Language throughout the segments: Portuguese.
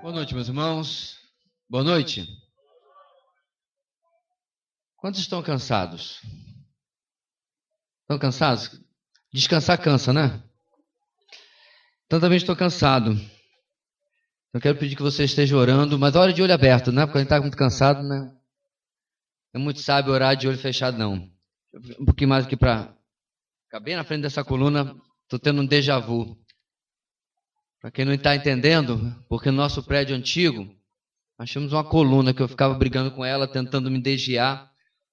Boa noite, meus irmãos. Boa noite. Quantos estão cansados? Estão cansados? Descansar cansa, né? Então também estou cansado. Eu quero pedir que você esteja orando, mas ore de olho aberto, né? Porque a gente está muito cansado, né? É muito sábio orar de olho fechado, não. Um pouquinho mais aqui para ficar bem na frente dessa coluna. Estou tendo um déjà vu. Para quem não está entendendo, porque no nosso prédio antigo, nós tínhamos uma coluna que eu ficava brigando com ela, tentando me desviar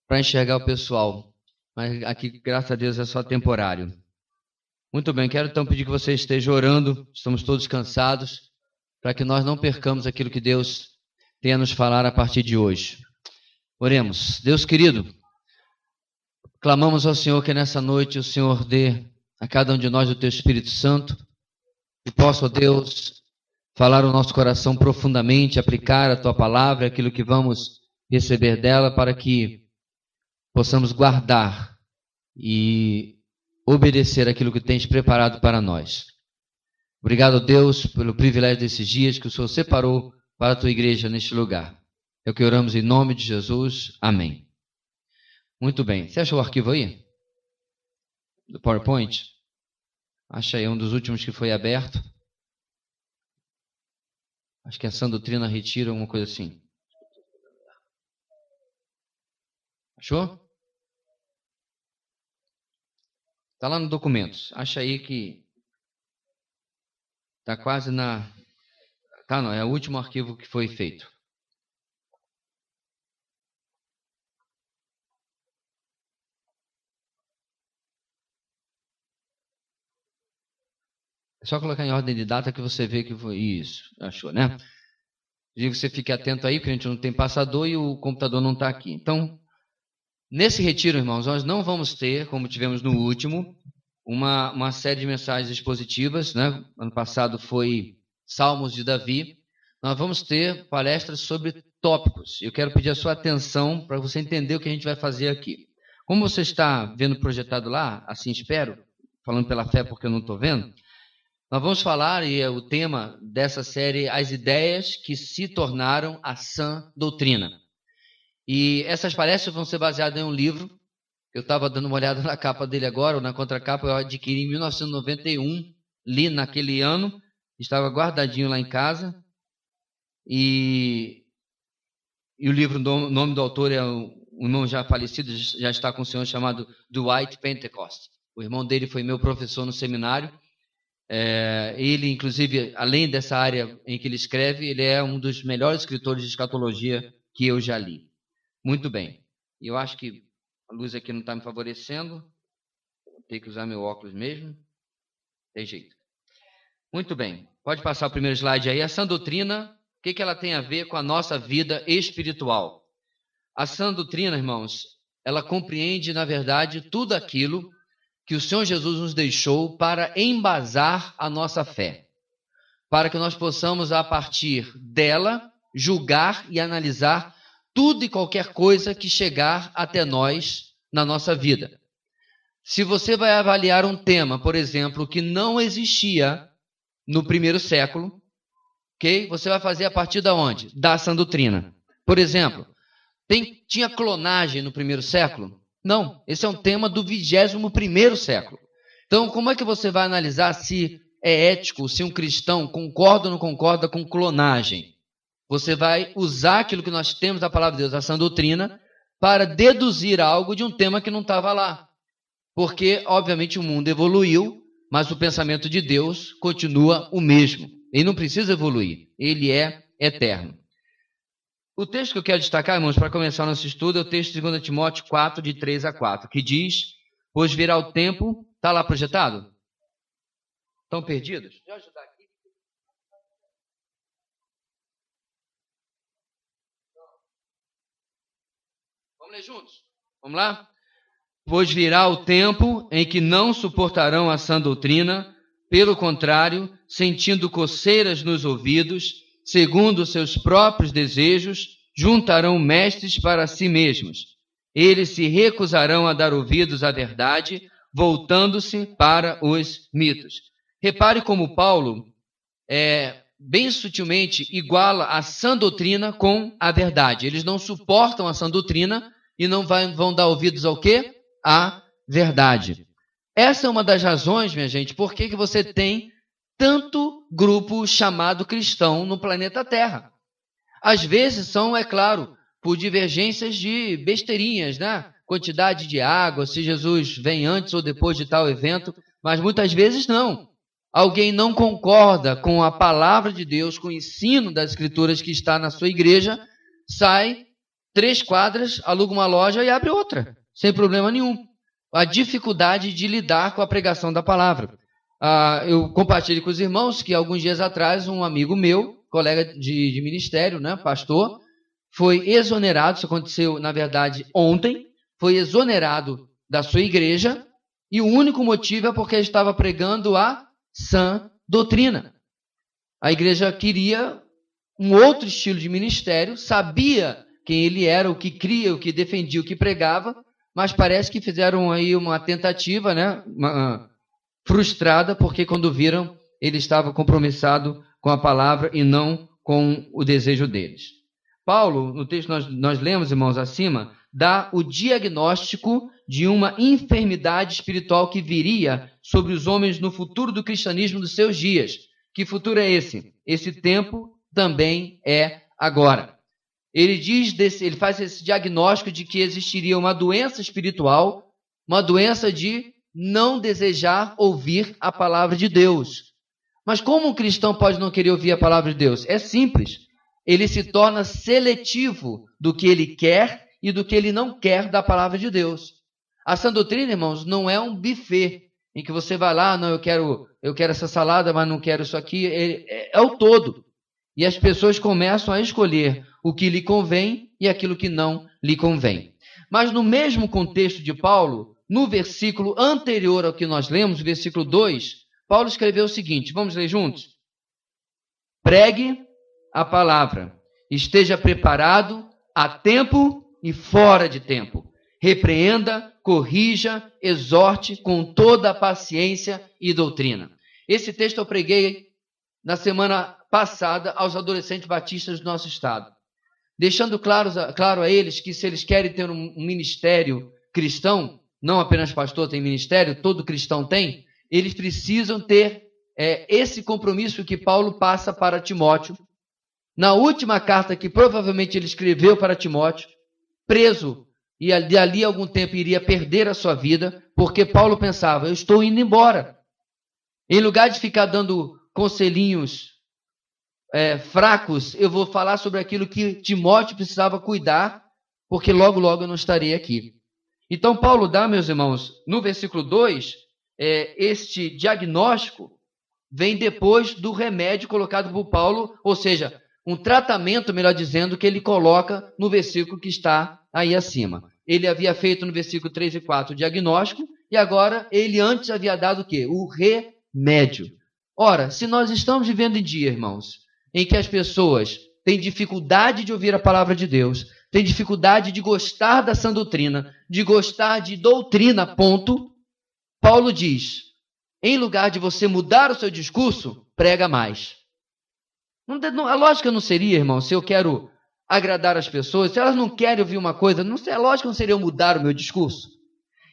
para enxergar o pessoal. Mas aqui, graças a Deus, é só temporário. Muito bem, quero então pedir que você esteja orando. Estamos todos cansados, para que nós não percamos aquilo que Deus tem a nos falar a partir de hoje. Oremos. Deus querido, clamamos ao Senhor que nessa noite o Senhor dê a cada um de nós o Teu Espírito Santo, e possa, ó Deus, falar o nosso coração profundamente, aplicar a Tua palavra, aquilo que vamos receber dela, para que possamos guardar e obedecer aquilo que Tens preparado para nós. Obrigado, Deus, pelo privilégio desses dias que o Senhor separou para a Tua igreja neste lugar. É o que oramos em nome de Jesus. Amém. Muito bem. Você achou o arquivo aí? Do PowerPoint? Acha aí um dos últimos que foi aberto. Acho que é Sã Doutrina Retiro, alguma coisa assim. Achou? Está lá no documentos. Acha aí que está quase na... Tá, não, é o último arquivo que foi feito. É só colocar em ordem de data que você vê que foi isso. Achou, né? Digo que você fique atento aí, porque a gente não tem passador e o computador não está aqui. Então, nesse retiro, irmãos, nós não vamos ter, como tivemos no último, uma série de mensagens expositivas, né? Ano passado foi Salmos de Davi. Nós vamos ter palestras sobre tópicos. Eu quero pedir a sua atenção para você entender o que a gente vai fazer aqui. Como você está vendo projetado lá, assim espero, falando pela fé porque eu não estou vendo, nós vamos falar, e é o tema dessa série, as ideias que se tornaram a sã doutrina. E essas palestras vão ser baseadas em um livro. Eu estava dando uma olhada na capa dele agora, ou na contracapa, eu adquiri em 1991, li naquele ano, estava guardadinho lá em casa. E o livro, o nome do autor é um irmão já falecido, já está com o senhor, chamado Dwight Pentecost. O irmão dele foi meu professor no seminário. Ele, inclusive, além dessa área em que ele escreve, ele é um dos melhores escritores de escatologia que eu já li. Muito bem. Eu acho que a luz aqui não está me favorecendo. Vou ter que usar meu óculos mesmo. Tem jeito. Muito bem. Pode passar o primeiro slide aí. A sã doutrina, o que ela tem a ver com a nossa vida espiritual? A sã doutrina, irmãos, ela compreende, na verdade, tudo aquilo que o Senhor Jesus nos deixou para embasar a nossa fé, para que nós possamos, a partir dela, julgar e analisar tudo e qualquer coisa que chegar até nós na nossa vida. Se você vai avaliar um tema, por exemplo, que não existia no primeiro século, ok? Você vai fazer a partir da onde? Da sã doutrina. Por exemplo, tinha clonagem no primeiro século? Não, esse é um tema do 21º século. Então, como é que você vai analisar se é ético, se um cristão concorda ou não concorda com clonagem? Você vai usar aquilo que nós temos da palavra de Deus, a sã doutrina, para deduzir algo de um tema que não estava lá. Porque, obviamente, o mundo evoluiu, mas o pensamento de Deus continua o mesmo. Ele não precisa evoluir, ele é eterno. O texto que eu quero destacar, irmãos, para começar nosso estudo, é o texto de 2 Timóteo 4, de 3 a 4, que diz, pois virá o tempo... Está lá projetado? Estão perdidos? Deixa eu ajudar aqui. Vamos ler juntos? Vamos lá? Pois virá o tempo em que não suportarão a sã doutrina, pelo contrário, sentindo coceiras nos ouvidos, segundo seus próprios desejos, juntarão mestres para si mesmos. Eles se recusarão a dar ouvidos à verdade, voltando-se para os mitos. Repare como Paulo bem sutilmente, iguala a sã doutrina com a verdade. Eles não suportam a sã doutrina e não vão dar ouvidos ao quê? À verdade. Essa é uma das razões, minha gente, por que você tem tanto grupo chamado cristão no planeta Terra. Às vezes são, é claro, por divergências de besteirinhas, né? Quantidade de água, se Jesus vem antes ou depois de tal evento, mas muitas vezes não. Alguém não concorda com a palavra de Deus, com o ensino das Escrituras que está na sua igreja, sai 3 quadras, aluga uma loja e abre outra, sem problema nenhum. A dificuldade de lidar com a pregação da palavra. Eu compartilhei com os irmãos que alguns dias atrás um amigo meu, colega de ministério, né, pastor, foi exonerado, isso aconteceu na verdade ontem, foi exonerado da sua igreja e o único motivo é porque ele estava pregando a sã doutrina. A igreja queria um outro estilo de ministério, sabia quem ele era, o que cria, o que defendia, o que pregava, mas parece que fizeram aí uma tentativa, né, frustrada, porque quando viram, ele estava compromissado com a palavra e não com o desejo deles. Paulo, no texto que nós lemos, irmãos, acima, dá o diagnóstico de uma enfermidade espiritual que viria sobre os homens no futuro do cristianismo dos seus dias. Que futuro é esse? Esse tempo também é agora. Ele faz esse diagnóstico de que existiria uma doença espiritual, uma doença de não desejar ouvir a palavra de Deus. Mas como um cristão pode não querer ouvir a palavra de Deus? É simples. Ele se torna seletivo do que ele quer e do que ele não quer da palavra de Deus. A sã doutrina, irmãos, não é um buffet em que você vai lá, não, eu quero essa salada, mas não quero isso aqui. É o todo. E as pessoas começam a escolher o que lhe convém e aquilo que não lhe convém. Mas no mesmo contexto de Paulo, no versículo anterior ao que nós lemos, versículo 2, Paulo escreveu o seguinte, vamos ler juntos? Pregue a palavra, esteja preparado a tempo e fora de tempo. Repreenda, corrija, exorte com toda a paciência e doutrina. Esse texto eu preguei na semana passada aos adolescentes batistas do nosso estado, deixando claro a eles que se eles querem ter um ministério cristão, não apenas pastor tem ministério, todo cristão tem, eles precisam ter esse compromisso que Paulo passa para Timóteo, na última carta que provavelmente ele escreveu para Timóteo, preso, e ali algum tempo iria perder a sua vida, porque Paulo pensava, eu estou indo embora. Em lugar de ficar dando conselhinhos fracos, eu vou falar sobre aquilo que Timóteo precisava cuidar, porque logo, logo eu não estarei aqui. Então Paulo dá, meus irmãos, no versículo 2, este diagnóstico vem depois do remédio colocado por Paulo, ou seja, um tratamento, melhor dizendo, que ele coloca no versículo que está aí acima. Ele havia feito no versículo 3 e 4 o diagnóstico, e agora ele antes havia dado o quê? O remédio. Ora, se nós estamos vivendo em dia, irmãos, em que as pessoas têm dificuldade de ouvir a palavra de Deus, têm dificuldade de gostar da sã doutrina, de gostar de doutrina, ponto, Paulo diz, em lugar de você mudar o seu discurso, prega mais. A lógica não seria, irmão, se eu quero agradar as pessoas, se elas não querem ouvir uma coisa, a lógica não seria eu mudar o meu discurso?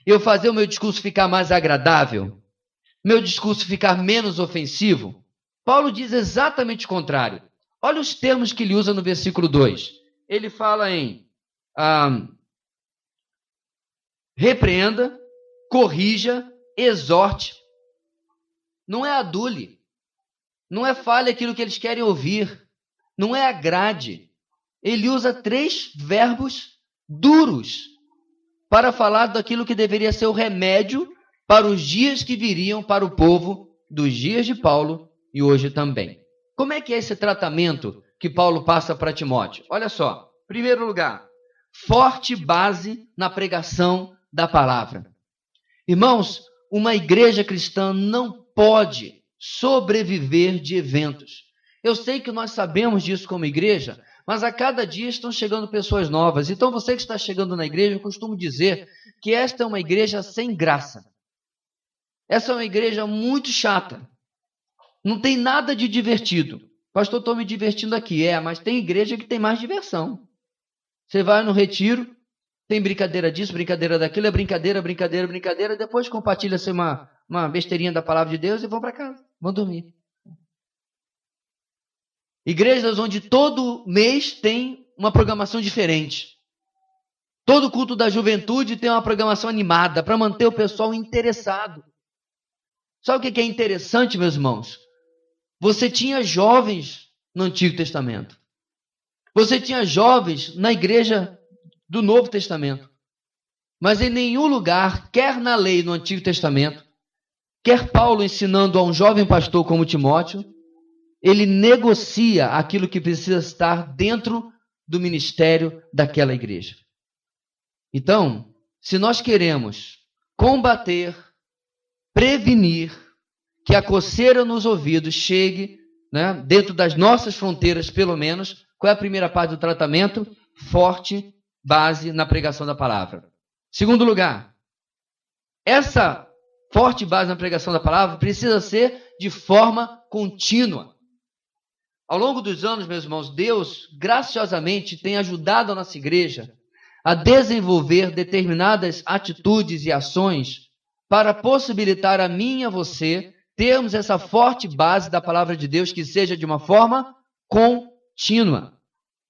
Eu fazer o meu discurso ficar mais agradável? Meu discurso ficar menos ofensivo? Paulo diz exatamente o contrário. Olha os termos que ele usa no versículo 2. Ele fala em repreenda, corrija, exorte. Não é adule. Não é fale aquilo que eles querem ouvir. Não é agrade. Ele usa 3 verbos duros para falar daquilo que deveria ser o remédio para os dias que viriam para o povo dos dias de Paulo e hoje também. Como é que é esse tratamento que Paulo passa para Timóteo? Olha só, em primeiro lugar, forte base na pregação da palavra. Irmãos, uma igreja cristã não pode sobreviver de eventos. Eu sei que nós sabemos disso como igreja, mas a cada dia estão chegando pessoas novas. Então você que está chegando na igreja, eu costumo dizer que esta é uma igreja sem graça. Essa é uma igreja muito chata. Não tem nada de divertido. Pastor, estou me divertindo aqui. Mas tem igreja que tem mais diversão. Você vai no retiro, tem brincadeira disso, brincadeira daquilo, é brincadeira, depois compartilha-se uma besteirinha da palavra de Deus e vão para casa, vão dormir. Igrejas onde todo mês tem uma programação diferente. Todo culto da juventude tem uma programação animada para manter o pessoal interessado. Sabe o que é interessante, meus irmãos? Você tinha jovens no Antigo Testamento. Você tinha jovens na igreja do Novo Testamento. Mas em nenhum lugar, quer na lei no Antigo Testamento, quer Paulo ensinando a um jovem pastor como Timóteo, ele negocia aquilo que precisa estar dentro do ministério daquela igreja. Então, se nós queremos combater, prevenir que a coceira nos ouvidos chegue, dentro das nossas fronteiras, pelo menos, qual é a primeira parte do tratamento? Forte base na pregação da palavra. Segundo lugar, essa forte base na pregação da palavra precisa ser de forma contínua. Ao longo dos anos, meus irmãos, Deus graciosamente tem ajudado a nossa igreja a desenvolver determinadas atitudes e ações para possibilitar a mim e a você termos essa forte base da palavra de Deus que seja de uma forma contínua.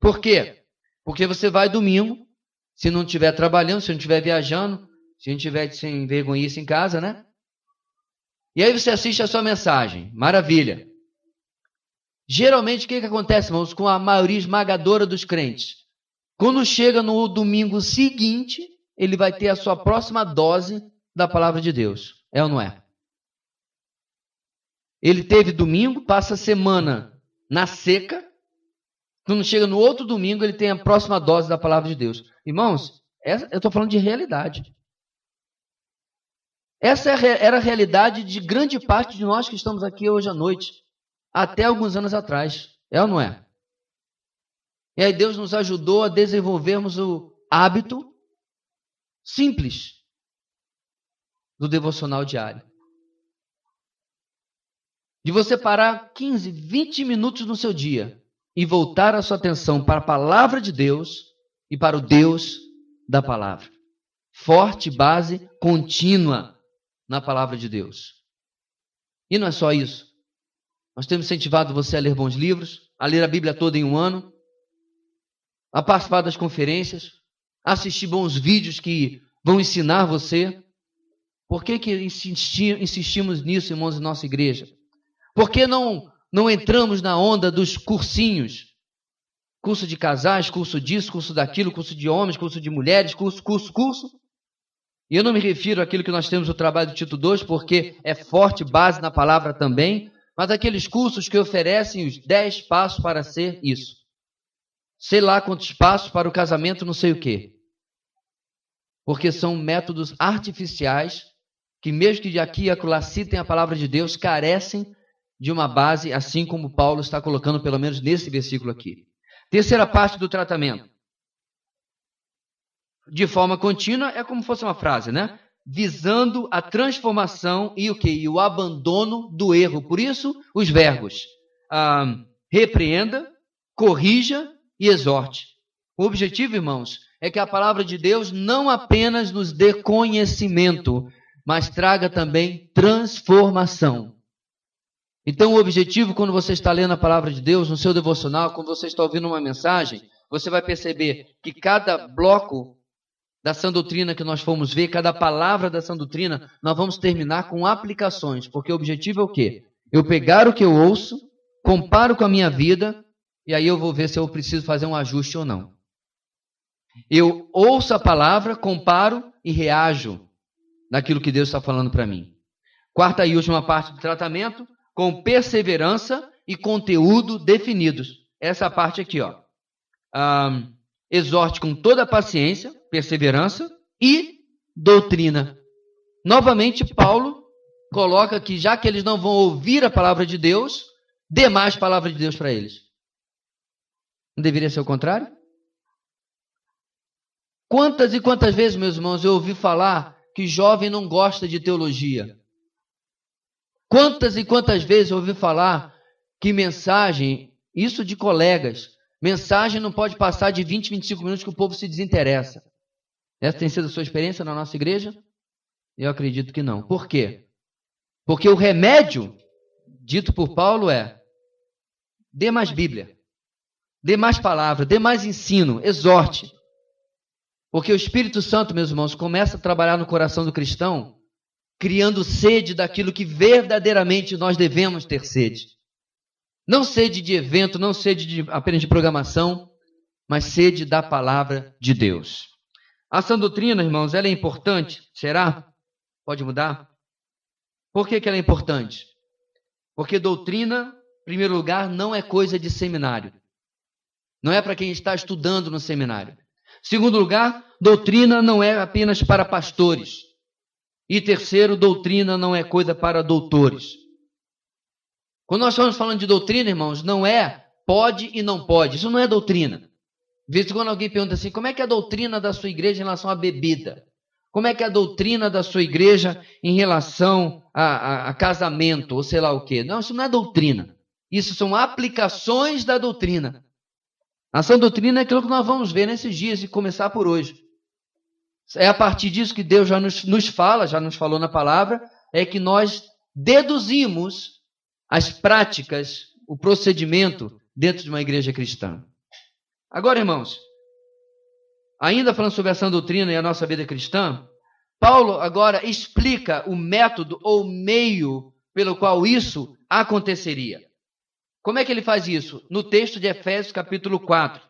Por quê? Porque você vai domingo, se não estiver trabalhando, se não estiver viajando, se não estiver sem vergonhice em casa, né? E aí você assiste a sua mensagem. Maravilha. Geralmente, o que acontece, irmãos, com a maioria esmagadora dos crentes? Quando chega no domingo seguinte, ele vai ter a sua próxima dose da palavra de Deus. É ou não é? Ele teve domingo, passa a semana na seca. Quando chega no outro domingo, ele tem a próxima dose da palavra de Deus. Irmãos, eu estou falando de realidade. Essa era a realidade de grande parte de nós que estamos aqui hoje à noite, até alguns anos atrás. É ou não é? E aí Deus nos ajudou a desenvolvermos o hábito simples do devocional diário. De você parar 15, 20 minutos no seu dia e voltar a sua atenção para a palavra de Deus e para o Deus da palavra. Forte base contínua na palavra de Deus. E não é só isso. Nós temos incentivado você a ler bons livros, a ler a Bíblia toda em um ano, a participar das conferências, a assistir bons vídeos que vão ensinar você. Por que insistimos nisso, irmãos, em nossa igreja? Por que não entramos na onda dos cursinhos? Curso de casais, curso disso, curso daquilo, curso de homens, curso de mulheres, curso. E eu não me refiro àquilo que nós temos no trabalho do Tito 2, porque é forte base na palavra também, mas aqueles cursos que oferecem os 10 passos para ser isso. Sei lá quantos passos para o casamento, não sei o quê. Porque são métodos artificiais que, mesmo que de aqui e acolá citem a palavra de Deus, carecem de uma base, assim como Paulo está colocando, pelo menos nesse versículo aqui. Terceira parte do tratamento. De forma contínua, é como se fosse uma frase, né? Visando a transformação e o quê? E o abandono do erro. Por isso, os verbos. Repreenda, corrija e exorte. O objetivo, irmãos, é que a palavra de Deus não apenas nos dê conhecimento, mas traga também transformação. Então, o objetivo, quando você está lendo a palavra de Deus, no seu devocional, quando você está ouvindo uma mensagem, você vai perceber que cada bloco da sã doutrina que nós formos ver, cada palavra da sã doutrina, nós vamos terminar com aplicações, porque o objetivo é o quê? Eu pegar o que eu ouço, comparo com a minha vida, e aí eu vou ver se eu preciso fazer um ajuste ou não. Eu ouço a palavra, comparo e reajo naquilo que Deus está falando para mim. Quarta e última parte do tratamento, com perseverança e conteúdo definidos. Essa parte aqui, ó. Exorte com toda a paciência, perseverança e doutrina. Novamente, Paulo coloca que, já que eles não vão ouvir a palavra de Deus, dê mais palavra de Deus para eles. Não deveria ser o contrário? Quantas e quantas vezes, meus irmãos, eu ouvi falar que jovem não gosta de teologia? Quantas e quantas vezes eu ouvi falar que mensagem Isso de colegas. Mensagem não pode passar de 20, 25 minutos que o povo se desinteressa. Essa tem sido a sua experiência na nossa igreja? Eu acredito que não. Por quê? Porque o remédio, dito por Paulo, é: dê mais Bíblia, dê mais palavra, dê mais ensino, exorte. Porque o Espírito Santo, meus irmãos, começa a trabalhar no coração do cristão, criando sede daquilo que verdadeiramente nós devemos ter sede. Não sede de evento, não sede apenas de programação, mas sede da palavra de Deus. A sã doutrina, irmãos, ela é importante? Será? Pode mudar? Por que ela é importante? Porque doutrina, em primeiro lugar, não é coisa de seminário. Não é para quem está estudando no seminário. Segundo lugar, doutrina não é apenas para pastores. E terceiro, doutrina não é coisa para doutores. Quando nós estamos falando de doutrina, irmãos, não é pode e não pode. Isso não é doutrina. De vez em quando alguém pergunta assim: como é que é a doutrina da sua igreja em relação à bebida? Como é que é a doutrina da sua igreja em relação a casamento, ou sei lá o quê? Não, isso não é doutrina. Isso são aplicações da doutrina. A sã doutrina é aquilo que nós vamos ver nesses dias, e começar por hoje. É a partir disso que Deus já nos fala, já nos falou na palavra, é que nós deduzimos as práticas, o procedimento dentro de uma igreja cristã. Agora, irmãos, ainda falando sobre a sã doutrina e a nossa vida cristã, Paulo agora explica o método ou meio pelo qual isso aconteceria. Como é que ele faz isso? No texto de Efésios capítulo 4.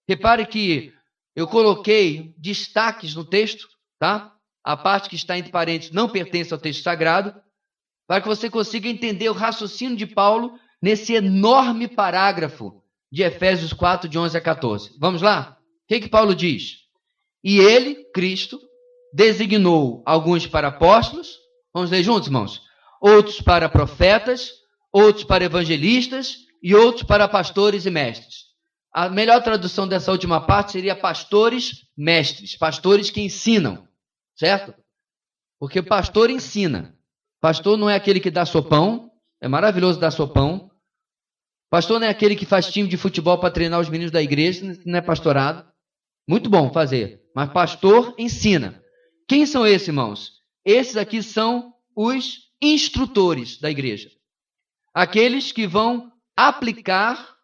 Repare que eu coloquei destaques no texto, tá? A parte que está entre parênteses não pertence ao texto sagrado, para que você consiga entender o raciocínio de Paulo nesse enorme parágrafo de Efésios 4, de 11 a 14. Vamos lá? O que Paulo diz? E ele, Cristo, designou alguns para apóstolos, vamos ler juntos, irmãos? Outros para profetas, outros para evangelistas e outros para pastores e mestres. A melhor tradução dessa última parte seria pastores mestres, pastores que ensinam, certo? Porque pastor ensina. Pastor não é aquele que dá sopão, é maravilhoso dar sopão. Pastor não é aquele que faz time de futebol para treinar os meninos da igreja, não é pastorado. Muito bom fazer, mas pastor ensina. Quem são esses, irmãos? Esses aqui são os instrutores da igreja. Aqueles que vão aplicar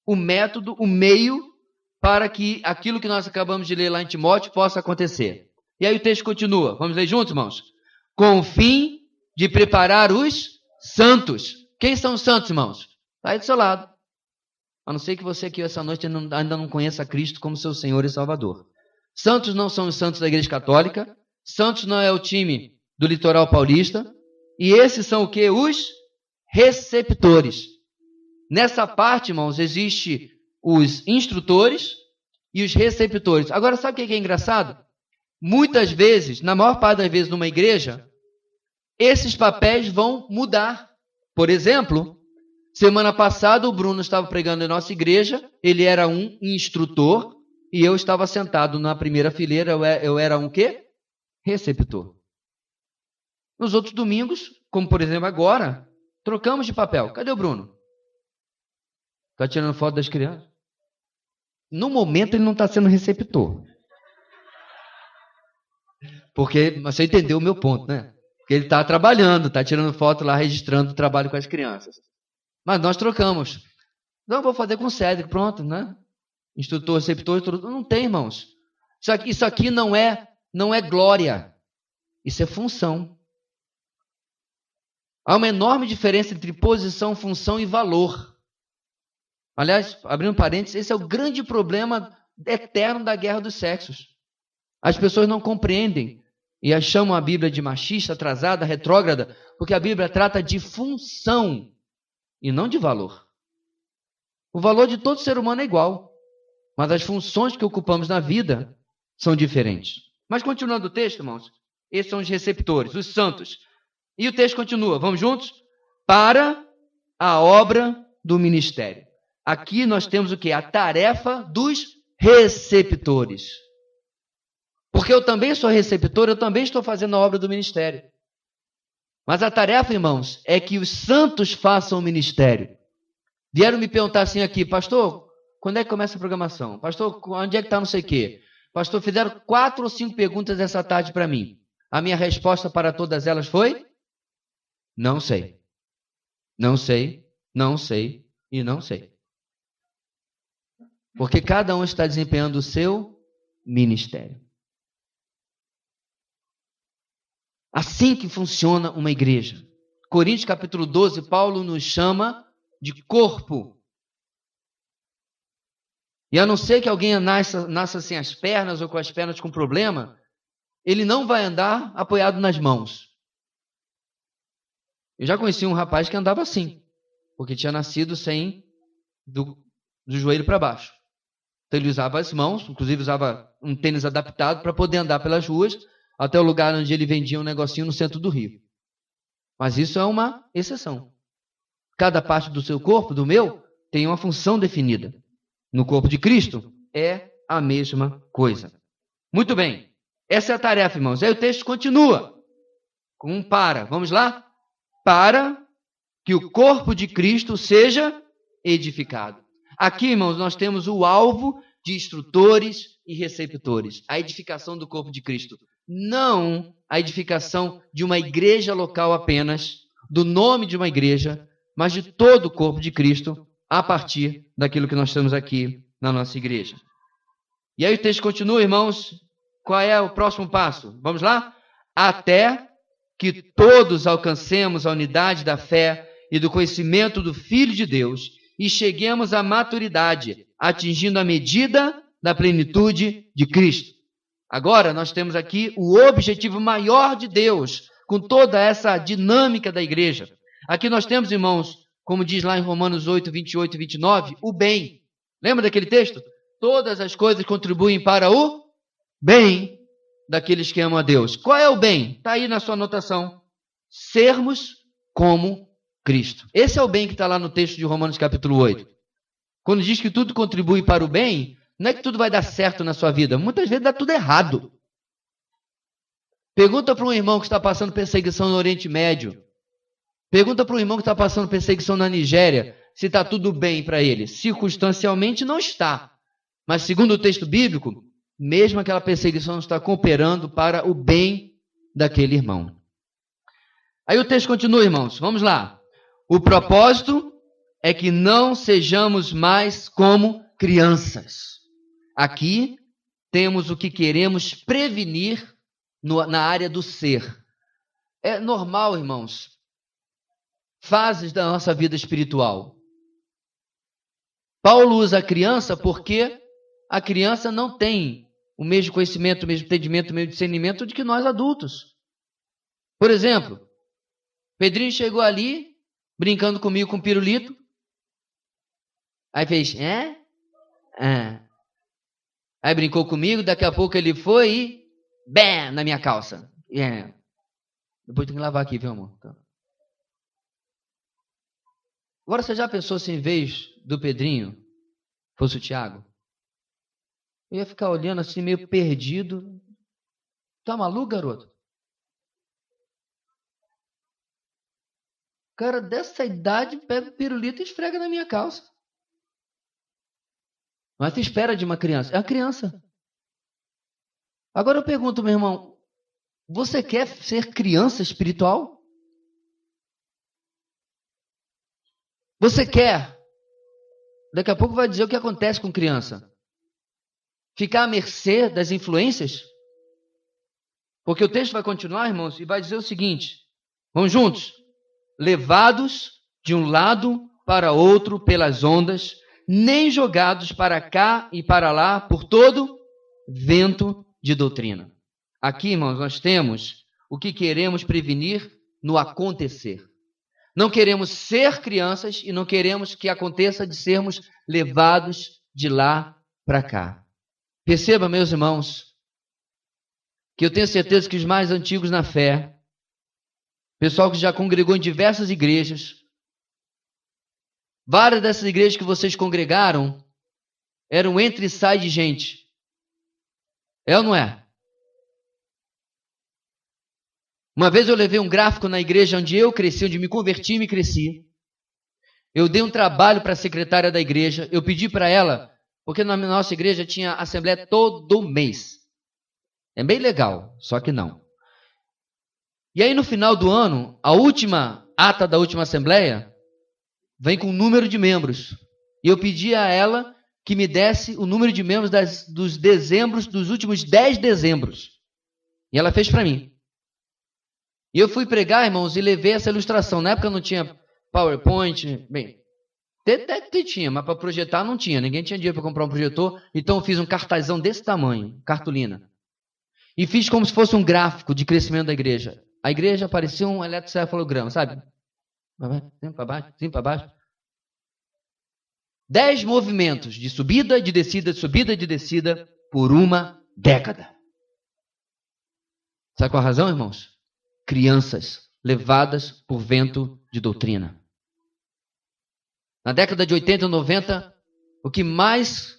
o método, o meio, para que aquilo que nós acabamos de ler lá em Timóteo possa acontecer. E aí o texto continua. Vamos ler juntos, irmãos? Com o fim de preparar os santos. Quem são os santos, irmãos? Está aí do seu lado. A não ser que você aqui essa noite ainda não conheça Cristo como seu Senhor e Salvador. Santos não são os santos da Igreja Católica. Santos não é o time do litoral paulista. E esses são o quê? Os receptores. Nessa parte, irmãos, existe os instrutores e os receptores. Agora, sabe o que é engraçado? Muitas vezes, na maior parte das vezes numa igreja, esses papéis vão mudar. Por exemplo, semana passada o Bruno estava pregando em nossa igreja, ele era um instrutor e eu estava sentado na primeira fileira, eu era um quê? Receptor. Nos outros domingos, como por exemplo agora, trocamos de papel. Cadê o Bruno? Está tirando foto das crianças? No momento ele não está sendo receptor. Porque você entendeu o meu ponto, né? Porque ele está trabalhando, está tirando foto lá, registrando o trabalho com as crianças. Mas nós trocamos. Não, vou fazer com o Cédric, pronto, né? Instrutor, receptor, instrutor. Não tem, irmãos. Isso aqui não é glória. Isso é função. Há uma enorme diferença entre posição, função e valor. Aliás, abrindo parênteses, esse é o grande problema eterno da guerra dos sexos. As pessoas não compreendem e chamam a Bíblia de machista, atrasada, retrógrada, porque a Bíblia trata de função e não de valor. O valor de todo ser humano é igual, mas as funções que ocupamos na vida são diferentes. Mas continuando o texto, irmãos, esses são os receptores, os santos. E o texto continua, vamos juntos? Para a obra do ministério. Aqui nós temos o quê? A tarefa dos receptores. Porque eu também sou receptor, eu também estou fazendo a obra do ministério. Mas a tarefa, irmãos, é que os santos façam o ministério. Vieram me perguntar assim aqui, pastor, quando é que começa a programação? Pastor, onde é que está não sei o quê? Pastor, fizeram 4 ou 5 perguntas essa tarde para mim. A minha resposta para todas elas foi: não sei. Não sei, não sei e não sei. Porque cada um está desempenhando o seu ministério. Assim que funciona uma igreja. Coríntios capítulo 12, Paulo nos chama de corpo. E a não ser que alguém nasça sem as pernas ou com as pernas com problema, ele não vai andar apoiado nas mãos. Eu já conheci um rapaz que andava assim, porque tinha nascido sem do joelho para baixo. Então ele usava as mãos, inclusive usava um tênis adaptado para poder andar pelas ruas até o lugar onde ele vendia um negocinho no centro do Rio. Mas isso é uma exceção. Cada parte do seu corpo, do meu, tem uma função definida. No corpo de Cristo é a mesma coisa. Muito bem. Essa é a tarefa, irmãos. Aí o texto continua com um para. Vamos lá? Para que o corpo de Cristo seja edificado. Aqui, irmãos, nós temos o alvo de instrutores e receptores. A edificação do corpo de Cristo. Não a edificação de uma igreja local apenas, do nome de uma igreja, mas de todo o corpo de Cristo, a partir daquilo que nós temos aqui na nossa igreja. E aí o texto continua, irmãos. Qual é o próximo passo? Vamos lá? Até que todos alcancemos a unidade da fé e do conhecimento do Filho de Deus e cheguemos à maturidade, atingindo a medida da plenitude de Cristo. Agora nós temos aqui o objetivo maior de Deus, com toda essa dinâmica da igreja. Aqui nós temos, irmãos, como diz lá em Romanos 8, 28 e 29, o bem. Lembra daquele texto? Todas as coisas contribuem para o bem daqueles que amam a Deus. Qual é o bem? Está aí na sua anotação. Sermos como Cristo. Esse é o bem que está lá no texto de Romanos capítulo 8. Quando diz que tudo contribui para o bem, não é que tudo vai dar certo na sua vida. Muitas vezes dá tudo errado. Pergunta para um irmão que está passando perseguição no Oriente Médio. Pergunta para um irmão que está passando perseguição na Nigéria se está tudo bem para ele. Circunstancialmente não está. Mas segundo o texto bíblico, mesmo aquela perseguição está cooperando para o bem daquele irmão. Aí o texto continua, irmãos. Vamos lá. O propósito é que não sejamos mais como crianças. Aqui temos o que queremos prevenir na área do ser. É normal, irmãos, fases da nossa vida espiritual. Paulo usa a criança porque a criança não tem o mesmo conhecimento, o mesmo entendimento, o mesmo discernimento de que nós adultos. Por exemplo, Pedrinho chegou ali, brincando comigo com pirulito. Aí fez, Aí brincou comigo, daqui a pouco ele foi e, bam, na minha calça. Depois tem que lavar aqui, viu, amor? Tá. Agora, você já pensou se em vez do Pedrinho fosse o Tiago? Eu ia ficar olhando assim, meio perdido. Tá maluco, garoto? O cara dessa idade pega o pirulito e esfrega na minha calça. Mas se espera de uma criança. É uma criança. Agora eu pergunto, meu irmão, você quer ser criança espiritual? Você quer? Daqui a pouco vai dizer o que acontece com criança. Ficar à mercê das influências? Porque o texto vai continuar, irmãos, e vai dizer o seguinte. Vamos juntos? Levados de um lado para outro pelas ondas, nem jogados para cá e para lá por todo vento de doutrina. Aqui, irmãos, nós temos o que queremos prevenir no acontecer. Não queremos ser crianças e não queremos que aconteça de sermos levados de lá para cá. Perceba, meus irmãos, que eu tenho certeza que os mais antigos na fé, pessoal que já congregou em diversas igrejas, várias dessas igrejas que vocês congregaram eram entre e sai de gente. É ou não é? Uma vez eu levei um gráfico na igreja onde eu cresci, onde me converti e me cresci. Eu dei um trabalho para a secretária da igreja, eu pedi para ela, porque na nossa igreja tinha assembleia todo mês. É bem legal, só que não. E aí no final do ano, a última ata da última assembleia vem com o número de membros. E eu pedi a ela que me desse o número de membros dos dezembros, dos últimos 10 dezembros. E ela fez para mim. E eu fui pregar, irmãos, e levei essa ilustração. Na época não tinha PowerPoint, bem, até tinha, mas para projetar não tinha. Ninguém tinha dinheiro para comprar um projetor, então eu fiz um cartazão desse tamanho, cartolina. E fiz como se fosse um gráfico de crescimento da igreja. A igreja parecia um eletrocefalograma, sabe? Cima para baixo, cima para baixo. 10 movimentos de subida, de descida por uma década. Sabe qual a razão, irmãos? Crianças levadas por vento de doutrina. Na década de 80 e 90, o que mais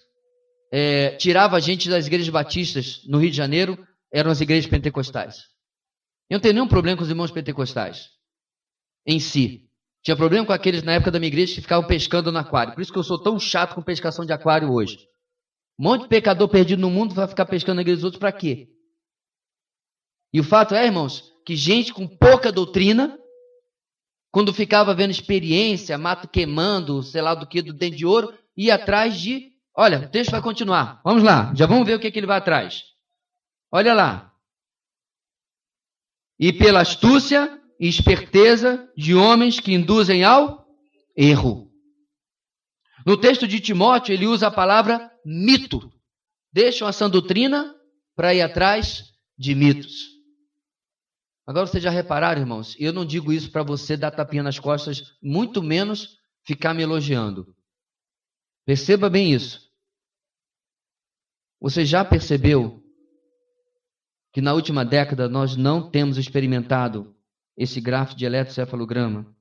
tirava a gente das igrejas batistas no Rio de Janeiro eram as igrejas pentecostais. Eu não tenho nenhum problema com os irmãos pentecostais em si. Tinha problema com aqueles na época da minha igreja que ficavam pescando no aquário. Por isso que eu sou tão chato com pescação de aquário hoje. Um monte de pecador perdido no mundo vai ficar pescando na igreja dos outros para quê? E o fato é, irmãos, que gente com pouca doutrina, quando ficava vendo experiência, mato queimando, sei lá do que, do dente de ouro, ia atrás de... Olha, o texto vai continuar. Vamos lá, já vamos ver o que ele vai atrás. Olha lá. E pela astúcia e esperteza de homens que induzem ao erro. No texto de Timóteo, ele usa a palavra mito. Deixam a sã doutrina para ir atrás de mitos. Agora vocês já repararam, irmãos, eu não digo isso para você dar tapinha nas costas, muito menos ficar me elogiando. Perceba bem isso. Você já percebeu que na última década nós não temos experimentado esse gráfico de eletrocefalograma?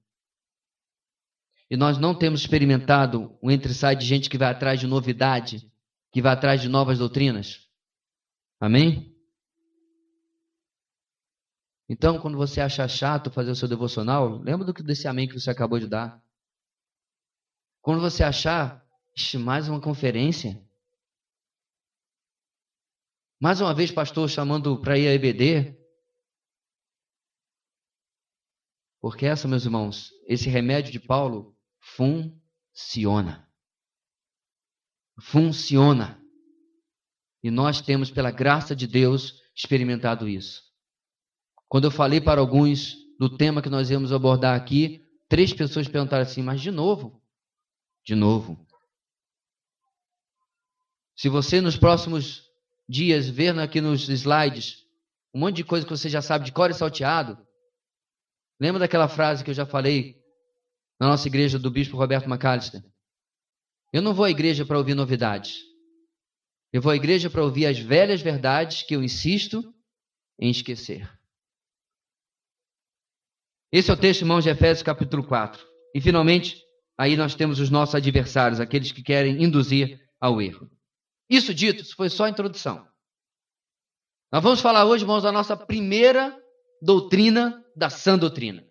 E nós não temos experimentado o entre-sai de gente que vai atrás de novidade, que vai atrás de novas doutrinas? Amém? Então, quando você acha chato fazer o seu devocional, lembra desse amém que você acabou de dar. Quando você achar, mais uma conferência, mais uma vez pastor chamando para ir a EBD, porque meus irmãos, esse remédio de Paulo funciona. Funciona. E nós temos, pela graça de Deus, experimentado isso. Quando eu falei para alguns do tema que nós íamos abordar aqui, 3 pessoas perguntaram assim, mas de novo? De novo. Se você nos próximos dias ver aqui nos slides um monte de coisa que você já sabe de cor e salteado, lembra daquela frase que eu já falei na nossa igreja do bispo Roberto McAllister? Eu não vou à igreja para ouvir novidades. Eu vou à igreja para ouvir as velhas verdades que eu insisto em esquecer. Esse é o texto, irmãos, de Efésios capítulo 4. E, finalmente, aí nós temos os nossos adversários, aqueles que querem induzir ao erro. Isso dito, isso foi só a introdução. Nós vamos falar hoje, irmãos, da nossa primeira doutrina da sã doutrina.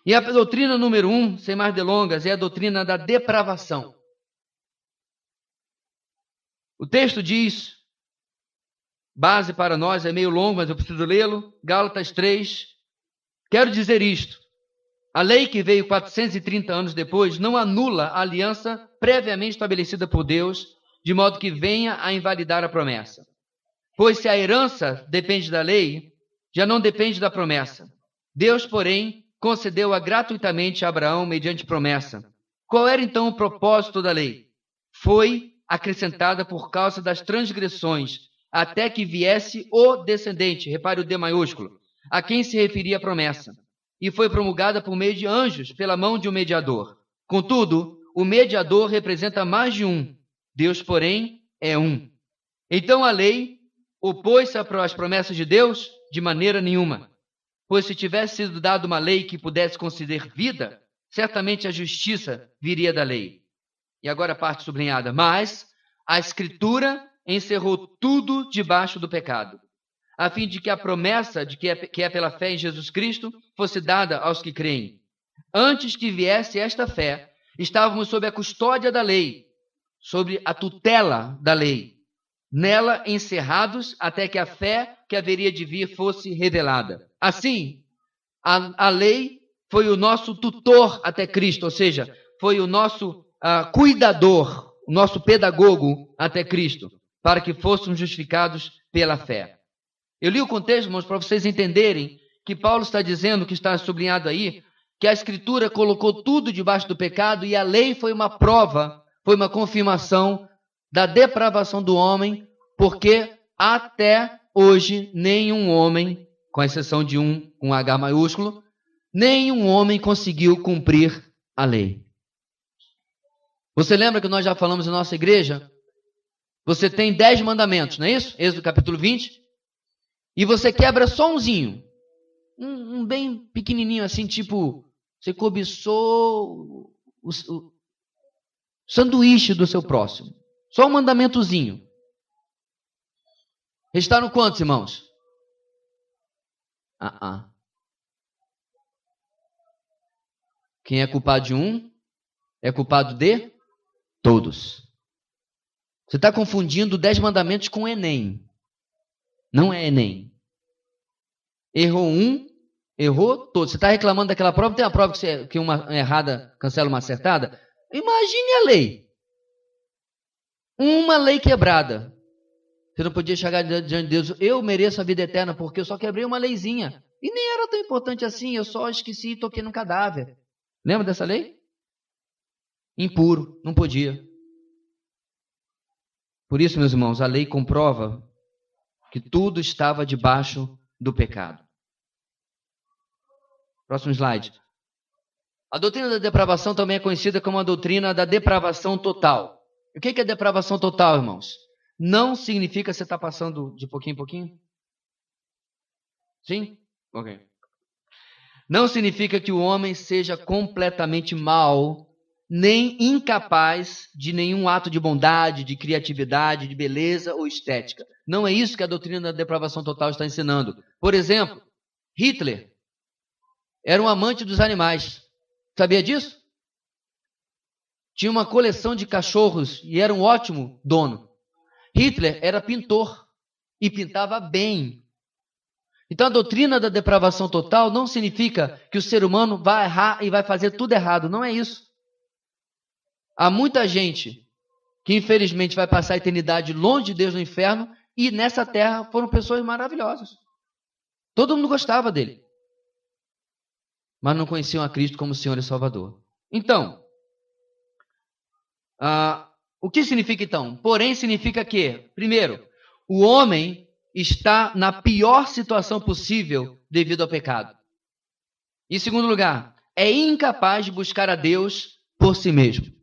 E a doutrina número 1, sem mais delongas, é a doutrina da depravação. O texto diz, base para nós, é meio longo, mas eu preciso lê-lo, Gálatas 3, quero dizer isto, a lei que veio 430 anos depois não anula a aliança previamente estabelecida por Deus, de modo que venha a invalidar a promessa. Pois se a herança depende da lei, já não depende da promessa. Deus, porém, concedeu-a gratuitamente a Abraão mediante promessa. Qual era então o propósito da lei? Foi acrescentada por causa das transgressões, até que viesse o descendente, repare o D maiúsculo, a quem se referia a promessa, e foi promulgada por meio de anjos, pela mão de um mediador. Contudo, o mediador representa mais de um, Deus, porém, é um. Então a lei opôs-se às promessas de Deus? De maneira nenhuma. Pois se tivesse sido dada uma lei que pudesse conceder vida, certamente a justiça viria da lei. E agora a parte sublinhada. Mas a Escritura encerrou tudo debaixo do pecado, a fim de que a promessa de que é pela fé em Jesus Cristo fosse dada aos que creem. Antes que viesse esta fé, Estávamos sob a custódia da lei, sob a tutela da lei, nela encerrados até que a fé que haveria de vir fosse revelada. Assim, a lei foi o nosso tutor até Cristo, ou seja, foi o nosso cuidador, o nosso pedagogo até Cristo, para que fôssemos justificados pela fé. Eu li o contexto, irmãos, para vocês entenderem que Paulo está dizendo, que está sublinhado aí, que a Escritura colocou tudo debaixo do pecado e a lei foi uma prova, foi uma confirmação da depravação do homem, porque até hoje nenhum homem, com exceção de um com H maiúsculo, nenhum homem conseguiu cumprir a lei. Você lembra que nós já falamos na nossa igreja? Você tem 10 mandamentos, não é isso? Êxodo capítulo 20. E você quebra só umzinho. Um bem pequenininho assim, tipo, você cobiçou o sanduíche do seu próximo. Só um mandamentozinho. Restaram quantos, irmãos? Quem é culpado de um, é culpado de todos. Você está confundindo 10 mandamentos com Enem. Não é Enem. Errou um, errou todos. Você está reclamando daquela prova, tem uma prova que uma errada cancela uma acertada? Imagine a lei. Uma lei quebrada. Você não podia chegar diante de Deus, eu mereço a vida eterna porque eu só quebrei uma leizinha. E nem era tão importante assim, eu só esqueci e toquei no cadáver. Lembra dessa lei? Impuro, não podia. Por isso, meus irmãos, a lei comprova que tudo estava debaixo do pecado. Próximo slide. A doutrina da depravação também é conhecida como a doutrina da depravação total. O que é depravação total, irmãos? Não significa você estar passando de pouquinho em pouquinho? Sim? Ok. Não significa que o homem seja completamente mau, nem incapaz de nenhum ato de bondade, de criatividade, de beleza ou estética. Não é isso que a doutrina da depravação total está ensinando. Por exemplo, Hitler era um amante dos animais. Sabia disso? Tinha uma coleção de cachorros e era um ótimo dono. Hitler era pintor e pintava bem. Então a doutrina da depravação total não significa que o ser humano vai errar e vai fazer tudo errado. Não é isso. Há muita gente que infelizmente vai passar a eternidade longe de Deus no inferno e nessa terra foram pessoas maravilhosas. Todo mundo gostava dele. Mas não conheciam a Cristo como Senhor e Salvador. Então, o que significa então? Porém, significa que, primeiro, o homem está na pior situação possível devido ao pecado. Em segundo lugar, é incapaz de buscar a Deus por si mesmo.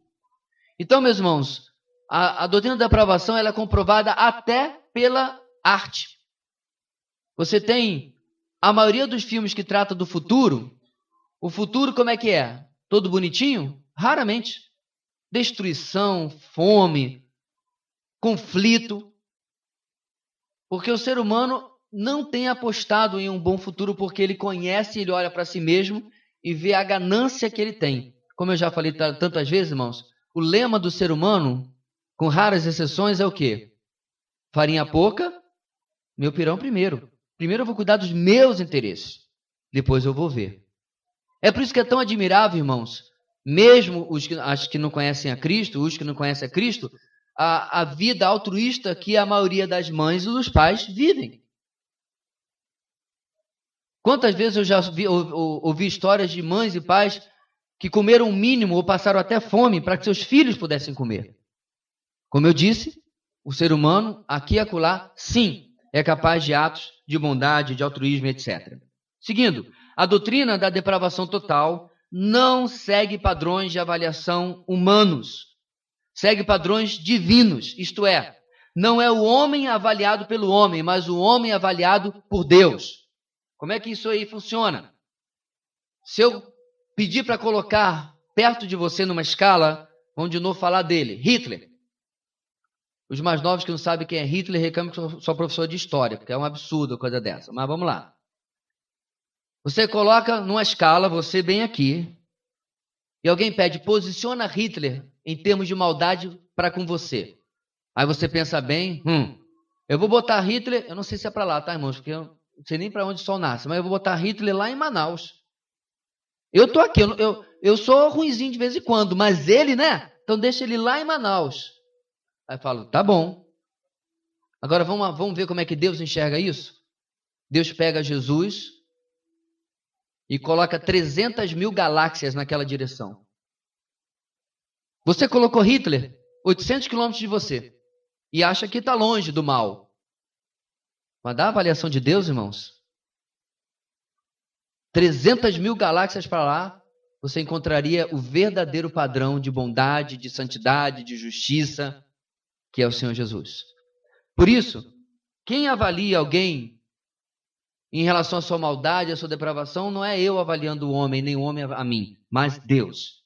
Então, meus irmãos, a doutrina da depravação ela é comprovada até pela arte. Você tem a maioria dos filmes que tratam do futuro. O futuro como é que é? Todo bonitinho? Raramente. Destruição, fome, conflito. Porque o ser humano não tem apostado em um bom futuro porque ele conhece, ele olha para si mesmo e vê a ganância que ele tem. Como eu já falei tantas vezes, irmãos, o lema do ser humano, com raras exceções, é o quê? Farinha pouca, meu pirão primeiro. Primeiro eu vou cuidar dos meus interesses, depois eu vou ver. É por isso que é tão admirável, irmãos, mesmo os que não conhecem a Cristo, os que não conhecem a Cristo, a vida altruísta que a maioria das mães e dos pais vivem. Quantas vezes eu já ouvi histórias de mães e pais que comeram o mínimo ou passaram até fome para que seus filhos pudessem comer. Como eu disse, o ser humano, aqui e acolá, sim, é capaz de atos de bondade, de altruísmo, etc. Seguindo, a doutrina da depravação total não segue padrões de avaliação humanos. Segue padrões divinos, isto é, não é o homem avaliado pelo homem, mas o homem avaliado por Deus. Como é que isso aí funciona? Se eu pedir para colocar perto de você numa escala, vamos de novo falar dele, Hitler. Os mais novos que não sabem quem é Hitler reclamam que sou professor de história, porque é um absurdo coisa dessa. Mas vamos lá. Você coloca numa escala, você bem aqui, e alguém pede, posiciona Hitler em termos de maldade para com você. Aí você pensa bem, eu vou botar Hitler, eu não sei se é para lá, tá, irmãos? Porque eu não sei nem para onde o sol nasce, mas eu vou botar Hitler lá em Manaus. Eu tô aqui, eu sou ruinzinho de vez em quando, mas ele, né? Então deixa ele lá em Manaus. Aí eu falo, tá bom. Agora vamos ver como é que Deus enxerga isso? Deus pega Jesus e coloca 300 mil galáxias naquela direção. Você colocou Hitler 800 quilômetros de você e acha que está longe do mal. Mas dá a avaliação de Deus, irmãos. 300 mil galáxias para lá, você encontraria o verdadeiro padrão de bondade, de santidade, de justiça, que é o Senhor Jesus. Por isso, quem avalia alguém em relação à sua maldade, à sua depravação, não é eu avaliando o homem, nem o homem a mim, mas Deus.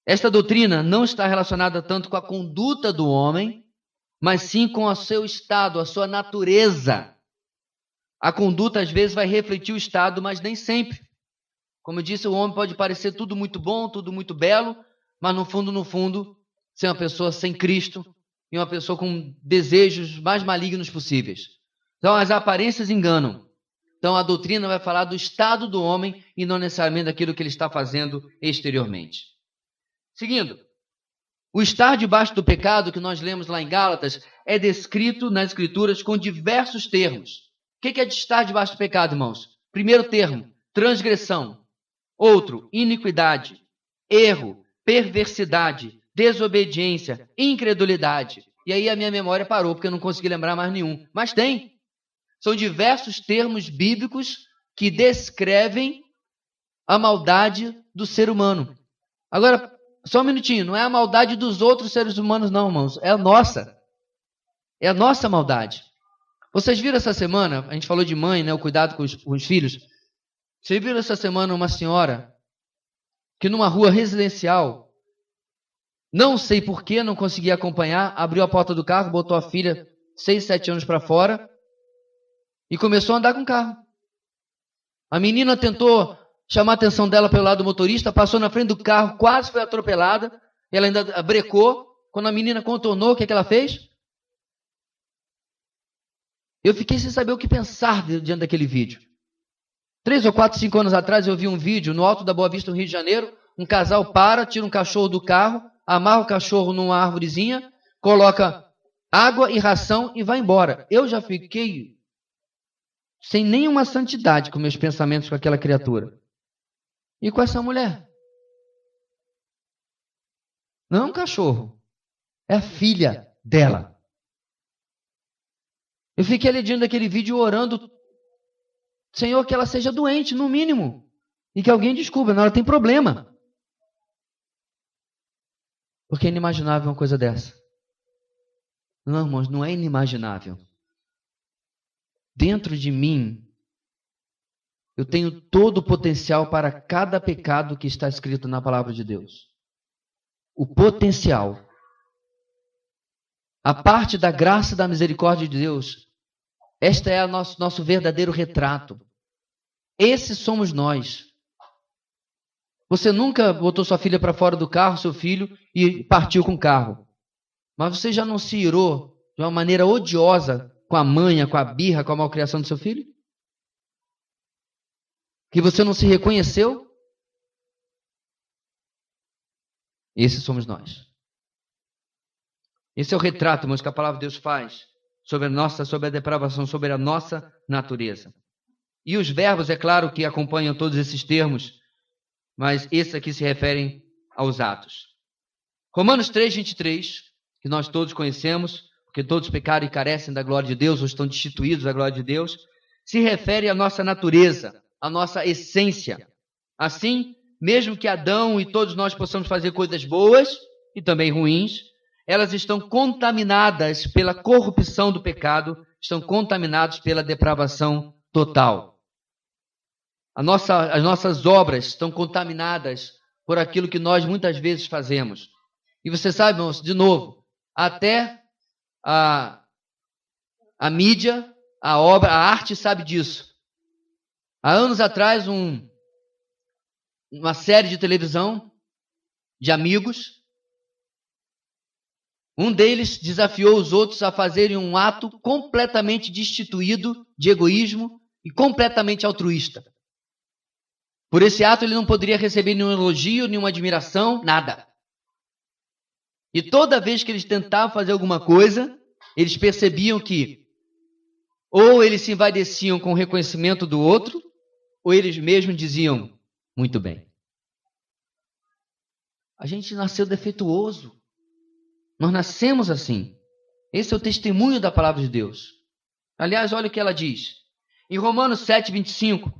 Esta doutrina não está relacionada tanto com a conduta do homem, mas sim com o seu estado, a sua natureza. A conduta às vezes vai refletir o estado, mas nem sempre. Como eu disse, o homem pode parecer tudo muito bom, tudo muito belo, mas no fundo, ser uma pessoa sem Cristo e uma pessoa com desejos mais malignos possíveis. Então as aparências enganam. Então a doutrina vai falar do estado do homem e não necessariamente daquilo que ele está fazendo exteriormente. Seguindo, o estar debaixo do pecado que nós lemos lá em Gálatas é descrito nas Escrituras com diversos termos. O que é de estar debaixo do pecado, irmãos? Primeiro termo, transgressão. Outro, iniquidade, erro, perversidade, desobediência, incredulidade. E aí a minha memória parou, porque eu não consegui lembrar mais nenhum. Mas tem. São diversos termos bíblicos que descrevem a maldade do ser humano. Agora, só um minutinho, não é a maldade dos outros seres humanos não, irmãos. É a nossa. É a nossa maldade. Vocês viram essa semana, a gente falou de mãe, né, o cuidado com os filhos. Vocês viram essa semana uma senhora que numa rua residencial, não sei porquê, não conseguia acompanhar, abriu a porta do carro, botou a filha 6, 7 anos para fora e começou a andar com o carro. A menina tentou chamar a atenção dela pelo lado do motorista, passou na frente do carro, quase foi atropelada, ela ainda brecou. Quando a menina contornou, o que ela fez? Eu fiquei sem saber o que pensar diante daquele vídeo. 3 ou 4, 5 anos atrás eu vi um vídeo no alto da Boa Vista, no Rio de Janeiro, um casal para, tira um cachorro do carro, amarra o cachorro numa árvorezinha, coloca água e ração e vai embora. Eu já fiquei sem nenhuma santidade com meus pensamentos com aquela criatura. E com essa mulher? Não é um cachorro, é a filha dela. Eu fiquei ali diante daquele vídeo orando, Senhor, que ela seja doente, no mínimo. E que alguém descubra, não, ela tem problema. Porque é inimaginável uma coisa dessa. Não, irmãos, não é inimaginável. Dentro de mim, eu tenho todo o potencial para cada pecado que está escrito na palavra de Deus. O potencial. A parte da graça e da misericórdia de Deus, esta é o nosso verdadeiro retrato. Esses somos nós. Você nunca botou sua filha para fora do carro, seu filho, e partiu com o carro. Mas você já não se irou de uma maneira odiosa com a manha, com a birra, com a malcriação do seu filho? Que você não se reconheceu? Esses somos nós. Esse é o retrato, irmãos, que a palavra de Deus faz sobre a depravação, sobre a nossa natureza. E os verbos, é claro, que acompanham todos esses termos, mas esses aqui se referem aos atos. Romanos 3, 23, que nós todos conhecemos, porque todos pecaram e carecem da glória de Deus, ou estão destituídos da glória de Deus, se refere à nossa natureza, à nossa essência. Assim, mesmo que Adão e todos nós possamos fazer coisas boas e também ruins, elas estão contaminadas pela corrupção do pecado, estão contaminadas pela depravação total. As nossas obras estão contaminadas por aquilo que nós muitas vezes fazemos. E você sabe, irmãos, de novo, até a mídia, a obra, a arte sabe disso. Há anos atrás, um uma série de televisão de amigos. Um deles desafiou os outros a fazerem um ato completamente destituído de egoísmo e completamente altruísta. Por esse ato ele não poderia receber nenhum elogio, nenhuma admiração, nada. E toda vez que eles tentavam fazer alguma coisa, eles percebiam que ou eles se envaideciam com o reconhecimento do outro, ou eles mesmos diziam, muito bem. A gente nasceu defeituoso. Nós nascemos assim. Esse é o testemunho da palavra de Deus. Aliás, olha o que ela diz. Em Romanos 7:25,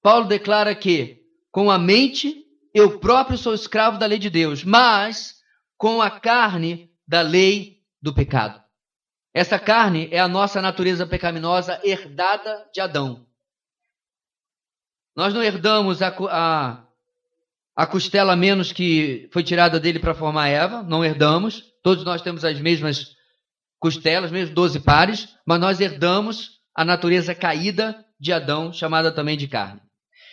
Paulo declara que, com a mente, eu próprio sou escravo da lei de Deus, mas com a carne da lei do pecado. Essa carne é a nossa natureza pecaminosa herdada de Adão. Nós não herdamos a costela menos que foi tirada dele para formar Eva, não herdamos. Todos nós temos as mesmas costelas, mesmo 12 pares, mas nós herdamos a natureza caída de Adão, chamada também de carne.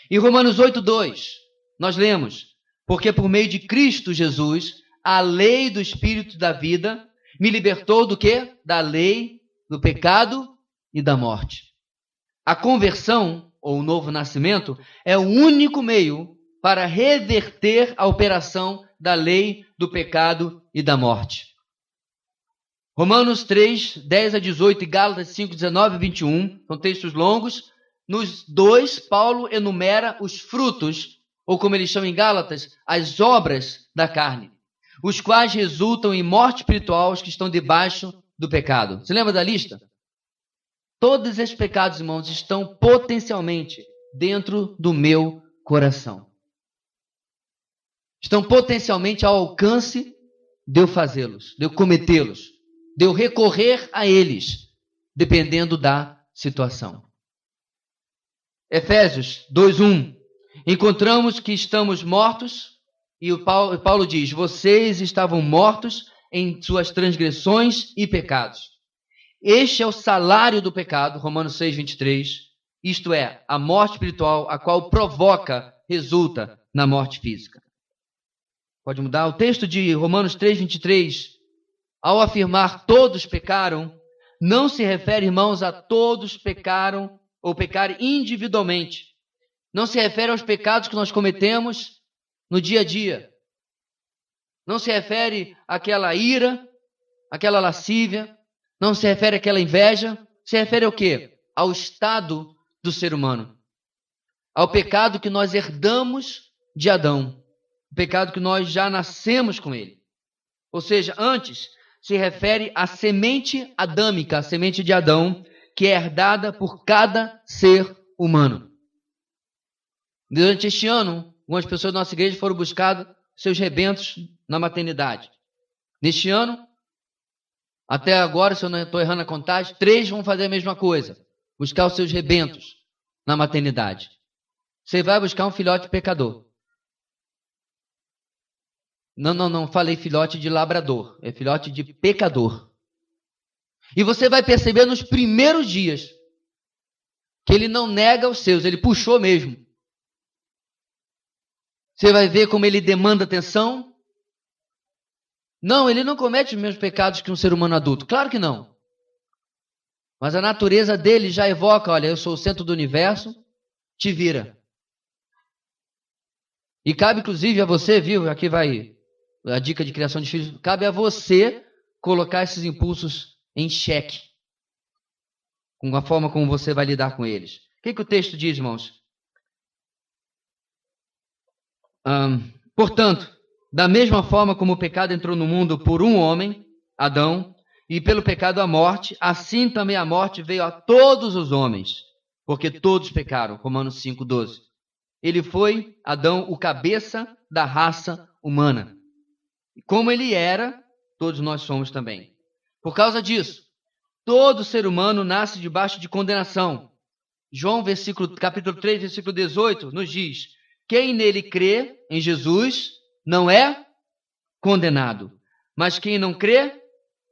Em Romanos 8:2, nós lemos, porque por meio de Cristo Jesus, a lei do Espírito da vida me libertou do quê? Da lei, do pecado e da morte. A conversão, ou o novo nascimento, é o único meio para reverter a operação da lei do pecado e da morte. Romanos 3:10-18 e Gálatas 5:19-21, são textos longos. Nos dois, Paulo enumera os frutos, ou como eles chamam em Gálatas, as obras da carne, os quais resultam em morte espiritual, os que estão debaixo do pecado. Você lembra da lista? Todos esses pecados, irmãos, estão potencialmente dentro do meu coração. Estão potencialmente ao alcance de eu fazê-los, de eu cometê-los, de eu recorrer a eles, dependendo da situação. Efésios 2:1. Encontramos que estamos mortos, e o Paulo diz, vocês estavam mortos em suas transgressões e pecados. Este é o salário do pecado, Romanos 6:23, isto é, a morte espiritual, a qual resulta na morte física. Pode mudar? O texto de Romanos 3:23, ao afirmar todos pecaram, não se refere, irmãos, a todos pecaram ou pecarem individualmente. Não se refere aos pecados que nós cometemos no dia a dia. Não se refere àquela ira, àquela lascívia, não se refere àquela inveja. Se refere ao quê? Ao estado do ser humano. Ao pecado que nós herdamos de Adão. O pecado que nós já nascemos com ele. Ou seja, antes se refere à semente adâmica, a semente de Adão, que é herdada por cada ser humano. Durante este ano, algumas pessoas da nossa igreja foram buscar seus rebentos na maternidade. Neste ano, até agora, se eu não estou errando a contagem, 3 vão fazer a mesma coisa. Buscar os seus rebentos na maternidade. Você vai buscar um filhote pecador. Não falei filhote de labrador. É filhote de pecador. E você vai perceber nos primeiros dias que ele não nega os seus, ele puxou mesmo. Você vai ver como ele demanda atenção. Não, ele não comete os mesmos pecados que um ser humano adulto. Claro que não. Mas a natureza dele já evoca, olha, eu sou o centro do universo, te vira. E cabe inclusive a você, viu, aqui vai a dica de criação de filhos, cabe a você colocar esses impulsos em xeque, com a forma como você vai lidar com eles. O que o texto diz, irmãos? Portanto, da mesma forma como o pecado entrou no mundo por um homem, Adão, e pelo pecado a morte, assim também a morte veio a todos os homens, porque todos pecaram. Romanos 5:12. Ele foi, Adão, o cabeça da raça humana. E como ele era, todos nós somos também. Por causa disso, todo ser humano nasce debaixo de condenação. João, capítulo 3, versículo 18, nos diz, quem nele crê, em Jesus, não é condenado. Mas quem não crê,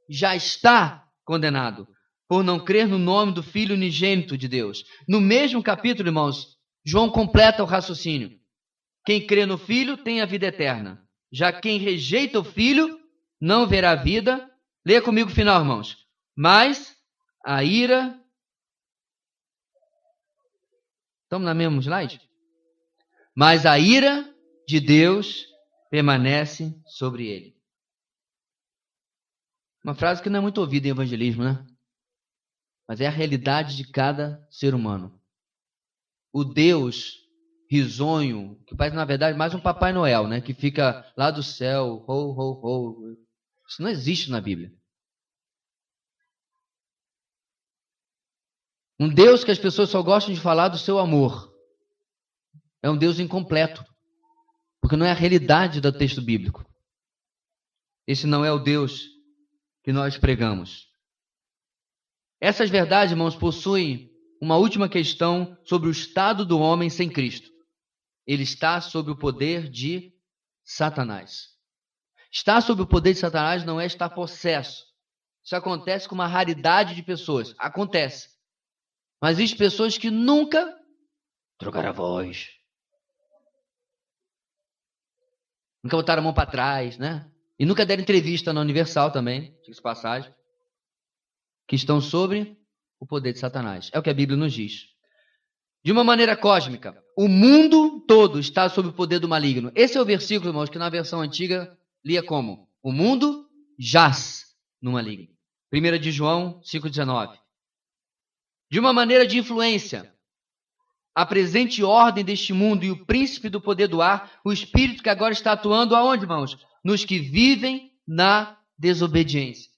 já está condenado, por não crer no nome do Filho unigênito de Deus. No mesmo capítulo, irmãos, João completa o raciocínio. Quem crê no Filho tem a vida eterna. Já quem rejeita o Filho não verá a vida. Leia comigo o final, irmãos. Mas a ira... Estamos no mesmo slide? Mas a ira de Deus permanece sobre ele. Uma frase que não é muito ouvida em evangelismo, né? Mas é a realidade de cada ser humano. O Deus risonho, que parece na verdade mais um Papai Noel, né? Que fica lá do céu, ho, ho, ho. Isso não existe na Bíblia. Um Deus que as pessoas só gostam de falar do seu amor. É um Deus incompleto. Porque não é a realidade do texto bíblico. Esse não é o Deus que nós pregamos. Essas verdades, irmãos, possuem uma última questão sobre o estado do homem sem Cristo. Ele está sob o poder de Satanás. Estar sob o poder de Satanás não é estar possesso. Isso acontece com uma raridade de pessoas. Acontece. Mas existem pessoas que nunca trocaram a voz. Nunca botaram a mão para trás, né? E nunca deram entrevista na Universal também, diga-se passagem. Que estão sobre o poder de Satanás. É o que a Bíblia nos diz. De uma maneira cósmica, o mundo todo está sob o poder do maligno. Esse é o versículo, irmãos, que na versão antiga lia como: o mundo jaz no maligno. 1 de João 5,19. De uma maneira de influência, a presente ordem deste mundo e o príncipe do poder do ar, o espírito que agora está atuando aonde, irmãos? Nos que vivem na desobediência.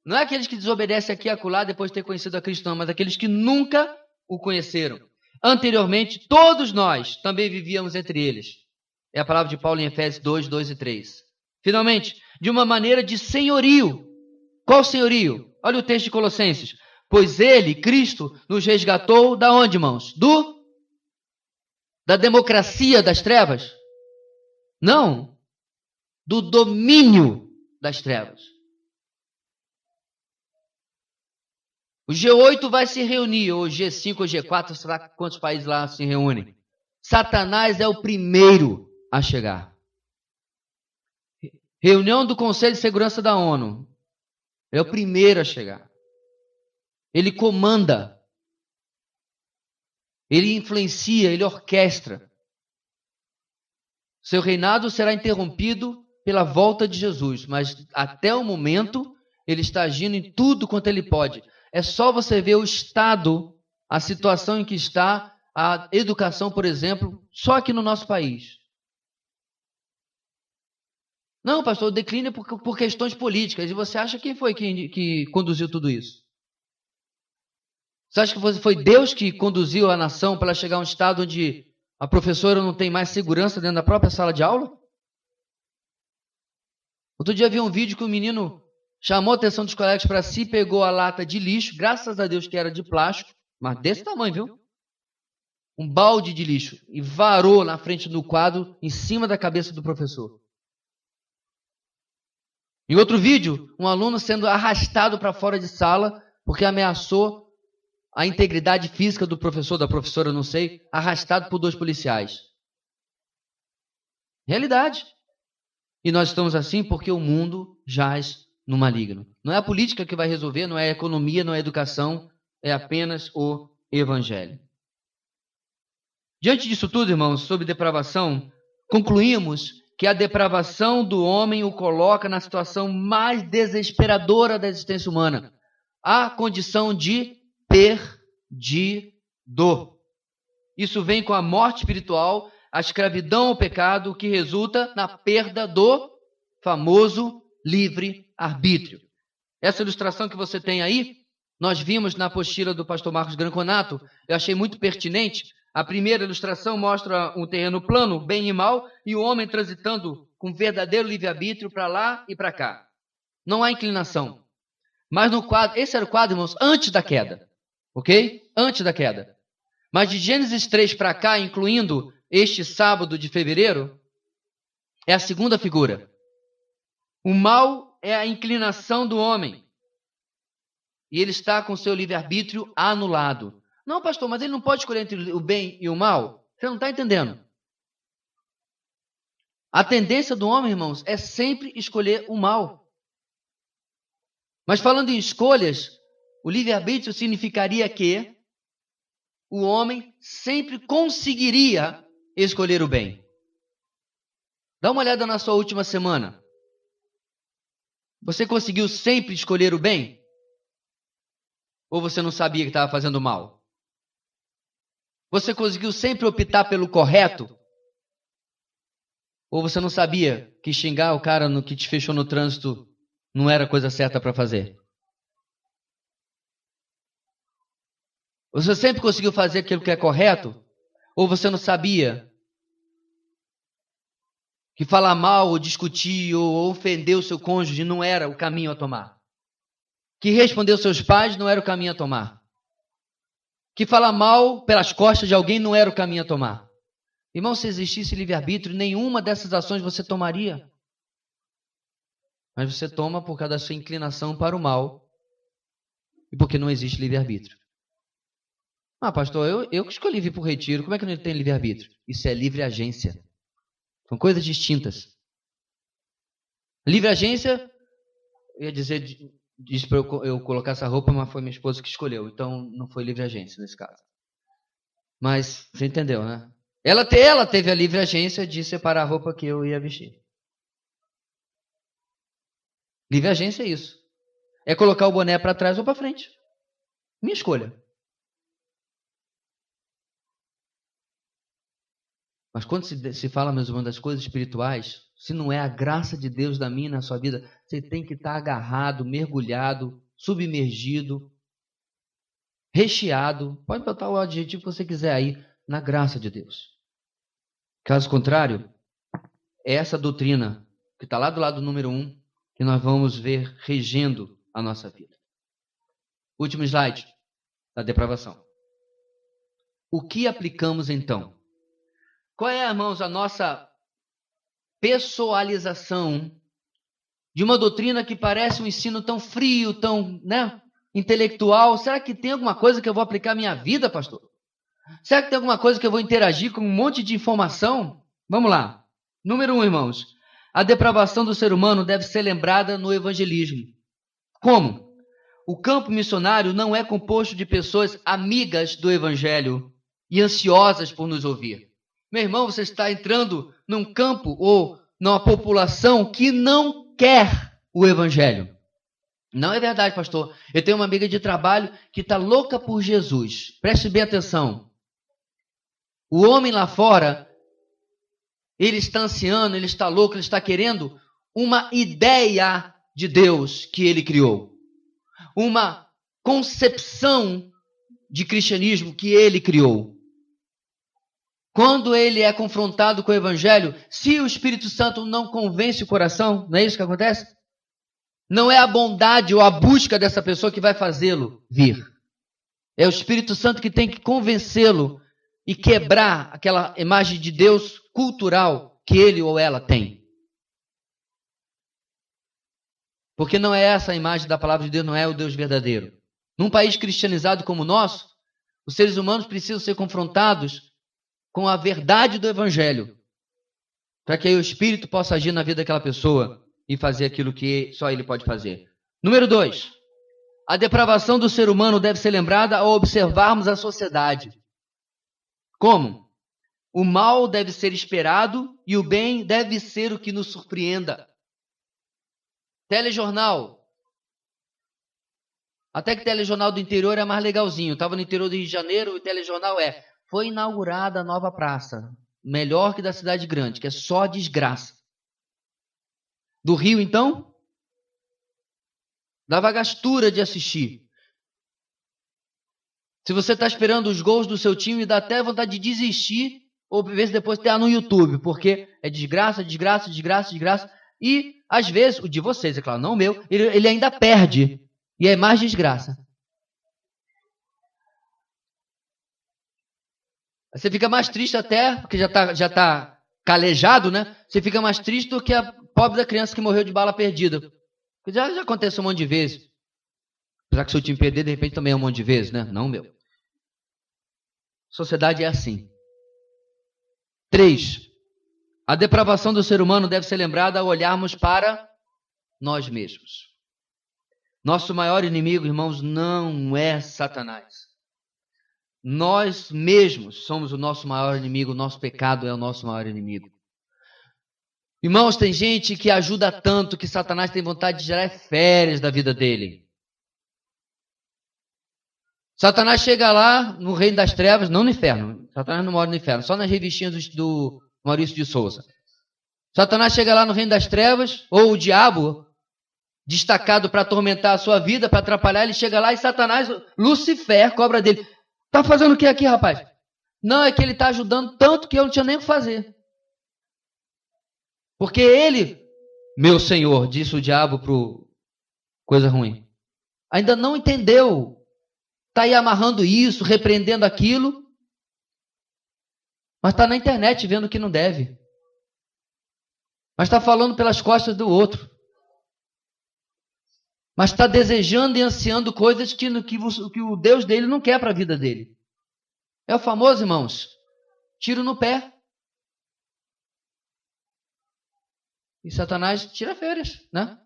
Não é aqueles que desobedecem aqui e acolá depois de ter conhecido a Cristo, não, mas aqueles que nunca o conheceram. Anteriormente, todos nós também vivíamos entre eles. É a palavra de Paulo em Efésios 2, 2 e 3. Finalmente, de uma maneira de senhorio. Qual senhorio? Olha o texto de Colossenses. Pois ele, Cristo, nos resgatou da onde, irmãos? Da democracia das trevas? Não. Do domínio das trevas. O G8 vai se reunir, ou G5 ou G4, sei lá quantos países lá se reúnem. Satanás é o primeiro a chegar. Reunião do Conselho de Segurança da ONU. É o primeiro a chegar. Ele comanda. Ele influencia, ele orquestra. Seu reinado será interrompido pela volta de Jesus, mas até o momento ele está agindo em tudo quanto ele pode. É só você ver o estado, a situação em que está a educação, por exemplo, só aqui no nosso país. Não, pastor, declínio por questões políticas. E você acha quem foi que conduziu tudo isso? Você acha que foi Deus que conduziu a nação para ela chegar a um estado onde a professora não tem mais segurança dentro da própria sala de aula? Outro dia vi um vídeo que o menino chamou a atenção dos colegas para si, pegou a lata de lixo, graças a Deus que era de plástico, mas desse tamanho, viu? Um balde de lixo, e varou na frente do quadro, em cima da cabeça do professor. Em outro vídeo, um aluno sendo arrastado para fora de sala, porque ameaçou a integridade física do professor, da professora, não sei, arrastado por 2 policiais. Realidade. E nós estamos assim porque o mundo jaz no maligno. Não é a política que vai resolver, não é a economia, não é a educação, é apenas o evangelho. Diante disso tudo, irmãos, sobre depravação, concluímos que a depravação do homem o coloca na situação mais desesperadora da existência humana, a condição de perdido. Isso vem com a morte espiritual, a escravidão ao pecado, que resulta na perda do famoso livre-arbítrio. Essa ilustração que você tem aí, nós vimos na apostila do pastor Marcos Granconato, eu achei muito pertinente. A primeira ilustração mostra um terreno plano, bem e mal, e o homem transitando com verdadeiro livre-arbítrio para lá e para cá. Não há inclinação. Mas no quadro, esse era o quadro, irmãos, antes da queda. Ok? Antes da queda. Mas de Gênesis 3 para cá, incluindo este sábado de fevereiro, é a segunda figura. O mal é a inclinação do homem. E ele está com seu livre-arbítrio anulado. Não, pastor, mas ele não pode escolher entre o bem e o mal? Você não está entendendo. A tendência do homem, irmãos, é sempre escolher o mal. Mas falando em escolhas, o livre-arbítrio significaria que o homem sempre conseguiria escolher o bem. Dá uma olhada na sua última semana. Você conseguiu sempre escolher o bem? Ou você não sabia que estava fazendo mal? Você conseguiu sempre optar pelo correto? Ou você não sabia que xingar o cara que te fechou no trânsito não era a coisa certa para fazer? Você sempre conseguiu fazer aquilo que é correto? Ou você não sabia que falar mal, ou discutir, ou ofender o seu cônjuge não era o caminho a tomar? Que responder aos seus pais não era o caminho a tomar? Que falar mal pelas costas de alguém não era o caminho a tomar? Irmão, se existisse livre-arbítrio, nenhuma dessas ações você tomaria. Mas você toma por causa da sua inclinação para o mal e porque não existe livre-arbítrio. Ah, pastor, eu que escolhi vir para o retiro, como é que não tem livre-arbítrio? Isso é livre-agência. São coisas distintas. Livre-agência, eu ia dizer, disse para eu colocar essa roupa, mas foi minha esposa que escolheu. Então não foi livre-agência nesse caso. Mas você entendeu, né? Ela teve a livre-agência de separar a roupa que eu ia vestir. Livre-agência é isso. É colocar o boné para trás ou para frente. Minha escolha. Mas quando se fala, meus irmãos, das coisas espirituais, se não é a graça de Deus na minha e na sua vida, você tem que estar agarrado, mergulhado, submergido, recheado, pode botar o adjetivo que você quiser aí, na graça de Deus. Caso contrário, é essa doutrina que está lá do lado número 1 que nós vamos ver regendo a nossa vida. Último slide da depravação. O que aplicamos então? Qual é, irmãos, a nossa pessoalização de uma doutrina que parece um ensino tão frio, tão, intelectual? Será que tem alguma coisa que eu vou aplicar à minha vida, pastor? Será que tem alguma coisa que eu vou interagir com um monte de informação? Vamos lá. Número 1, irmãos. A depravação do ser humano deve ser lembrada no evangelismo. Como? O campo missionário não é composto de pessoas amigas do evangelho e ansiosas por nos ouvir. Meu irmão, você está entrando num campo ou numa população que não quer o evangelho. Não é verdade, pastor. Eu tenho uma amiga de trabalho que está louca por Jesus. Preste bem atenção. O homem lá fora, ele está ansiando, ele está louco, ele está querendo uma ideia de Deus que ele criou. Uma concepção de cristianismo que ele criou. Quando ele é confrontado com o evangelho, se o Espírito Santo não convence o coração, não é isso que acontece? Não é a bondade ou a busca dessa pessoa que vai fazê-lo vir. É o Espírito Santo que tem que convencê-lo e quebrar aquela imagem de Deus cultural que ele ou ela tem. Porque não é essa a imagem da palavra de Deus, não é o Deus verdadeiro. Num país cristianizado como o nosso, os seres humanos precisam ser confrontados com a verdade do evangelho, para que aí o Espírito possa agir na vida daquela pessoa e fazer aquilo que só ele pode fazer. Número 2. A depravação do ser humano deve ser lembrada ao observarmos a sociedade. Como? O mal deve ser esperado e o bem deve ser o que nos surpreenda. Telejornal. Até que telejornal do interior é mais legalzinho. Eu estava no interior do Rio de Janeiro, o telejornal foi inaugurada a nova praça. Melhor que da cidade grande, que é só desgraça. Do Rio, então, dava gastura de assistir. Se você está esperando os gols do seu time, dá até vontade de desistir, ou ver se depois tem no YouTube, porque é desgraça, desgraça, desgraça, desgraça. E, às vezes, o de vocês, é claro, não o meu, ele ainda perde. E é mais desgraça. Você fica mais triste até, porque já tá calejado, né? Você fica mais triste do que a pobre da criança que morreu de bala perdida. Já aconteceu um monte de vezes. Apesar que seu time perder, de repente também é um monte de vezes, né? Não, meu. Sociedade é assim. 3. A depravação do ser humano deve ser lembrada ao olharmos para nós mesmos. Nosso maior inimigo, irmãos, não é Satanás. Nós mesmos somos o nosso maior inimigo, o nosso pecado é o nosso maior inimigo. Irmãos, tem gente que ajuda tanto que Satanás tem vontade de gerar férias da vida dele. Satanás chega lá no reino das trevas, não no inferno. Satanás não mora no inferno, só nas revistinhas do Maurício de Souza. Satanás chega lá no reino das trevas, ou o diabo, destacado para atormentar a sua vida, para atrapalhar, ele chega lá e Satanás, Lucifer, cobra dele. Tá fazendo o que aqui, rapaz? Não, é que ele está ajudando tanto que eu não tinha nem o que fazer. Porque ele, meu senhor, disse o diabo pro coisa ruim, ainda não entendeu. Está aí amarrando isso, repreendendo aquilo, mas está na internet vendo que não deve. Mas está falando pelas costas do outro. Mas está desejando e ansiando coisas que o Deus dele não quer para a vida dele. É o famoso, irmãos, tiro no pé. E Satanás tira férias, né?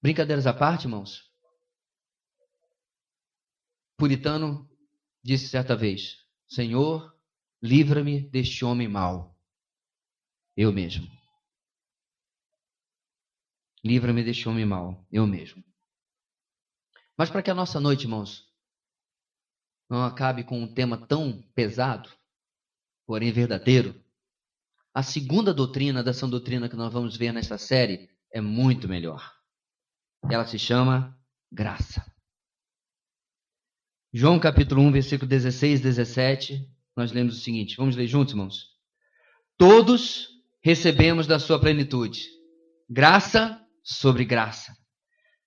Brincadeiras à parte, irmãos. Puritano disse certa vez: Senhor, livra-me deste homem mau. Eu mesmo. Livra-me deste homem mau. Eu mesmo. Mas para que a nossa noite, irmãos, não acabe com um tema tão pesado, porém verdadeiro, a segunda doutrina da sã doutrina que nós vamos ver nesta série é muito melhor. Ela se chama graça. João capítulo 1, versículo 16 e 17, nós lemos o seguinte, vamos ler juntos, irmãos? Todos recebemos da sua plenitude, graça sobre graça.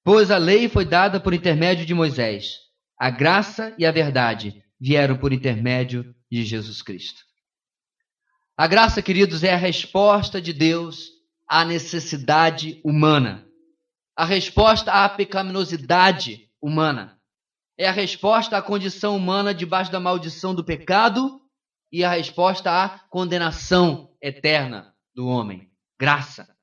Pois a lei foi dada por intermédio de Moisés, a graça e a verdade vieram por intermédio de Jesus Cristo. A graça, queridos, é a resposta de Deus à necessidade humana, a resposta à pecaminosidade humana. É a resposta à condição humana debaixo da maldição do pecado e a resposta à condenação eterna do homem. Graça.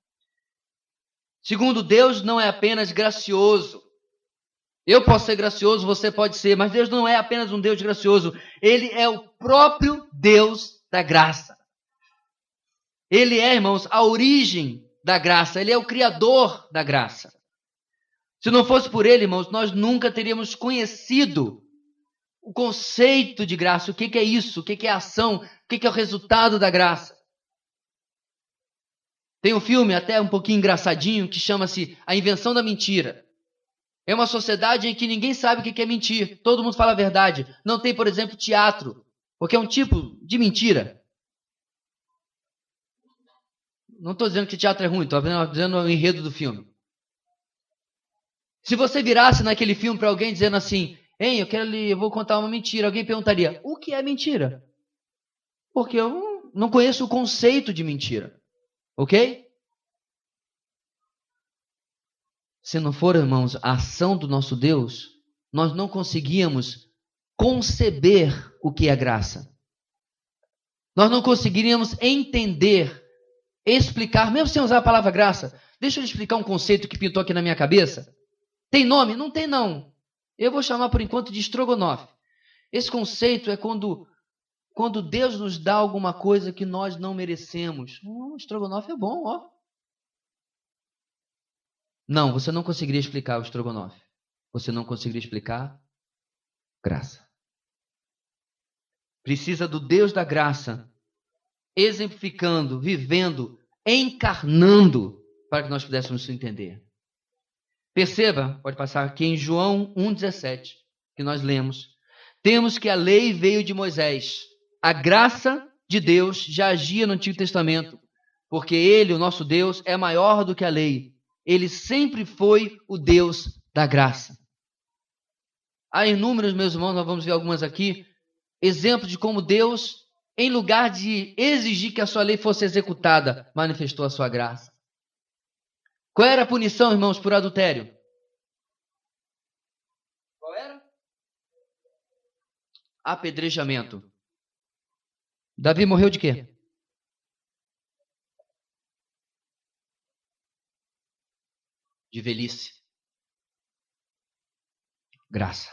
Segundo, Deus não é apenas gracioso. Eu posso ser gracioso, você pode ser, mas Deus não é apenas um Deus gracioso. Ele é o próprio Deus da graça. Ele é, irmãos, a origem da graça. Ele é o criador da graça. Se não fosse por ele, irmãos, nós nunca teríamos conhecido o conceito de graça. O que é isso? O que é a ação? O que é o resultado da graça? Tem um filme até um pouquinho engraçadinho que chama-se A Invenção da Mentira. É uma sociedade em que ninguém sabe o que é mentir. Todo mundo fala a verdade. Não tem, por exemplo, teatro, porque é um tipo de mentira. Não estou dizendo que teatro é ruim, estou dizendo o enredo do filme. Se você virasse naquele filme para alguém dizendo assim, hein, eu vou contar uma mentira, alguém perguntaria, o que é mentira? Porque eu não conheço o conceito de mentira. Ok? Se não for, irmãos, a ação do nosso Deus, nós não conseguíamos conceber o que é graça. Nós não conseguiríamos entender, explicar, mesmo sem usar a palavra graça. Deixa eu lhe explicar um conceito que pintou aqui na minha cabeça. Tem nome? Não tem, não. Eu vou chamar por enquanto de estrogonofe. Esse conceito é quando Deus nos dá alguma coisa que nós não merecemos. Estrogonofe é bom, ó. Não, você não conseguiria explicar o estrogonofe. Você não conseguiria explicar graça. Precisa do Deus da graça, exemplificando, vivendo, encarnando, para que nós pudéssemos entender. Perceba, pode passar aqui em João 1,17, que nós lemos. Temos que a lei veio de Moisés. A graça de Deus já agia no Antigo Testamento, porque ele, o nosso Deus, é maior do que a lei. Ele sempre foi o Deus da graça. Há inúmeros, meus irmãos, nós vamos ver algumas aqui, exemplos de como Deus, em lugar de exigir que a sua lei fosse executada, manifestou a sua graça. Qual era a punição, irmãos, por adultério? Qual era? Apedrejamento. Davi morreu de quê? de velhice. Graça.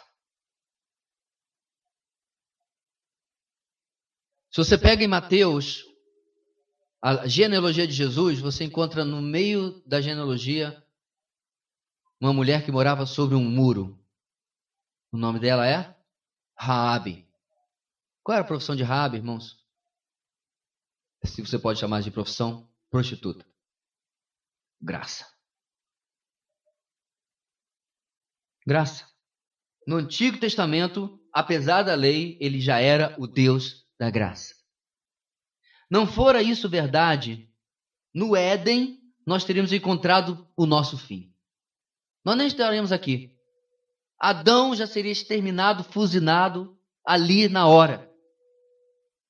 Se você pega em Mateus a genealogia de Jesus, você encontra no meio da genealogia uma mulher que morava sobre um muro. O nome dela é Raabe. Qual era a profissão de Raabe, irmãos? Se você pode chamar de profissão, prostituta. Graça. Graça. No Antigo Testamento, apesar da lei, ele já era o Deus da graça. Não fora isso verdade, no Éden nós teríamos encontrado o nosso fim. Nós nem estaremos aqui. Adão já seria exterminado, fuzilado ali na hora.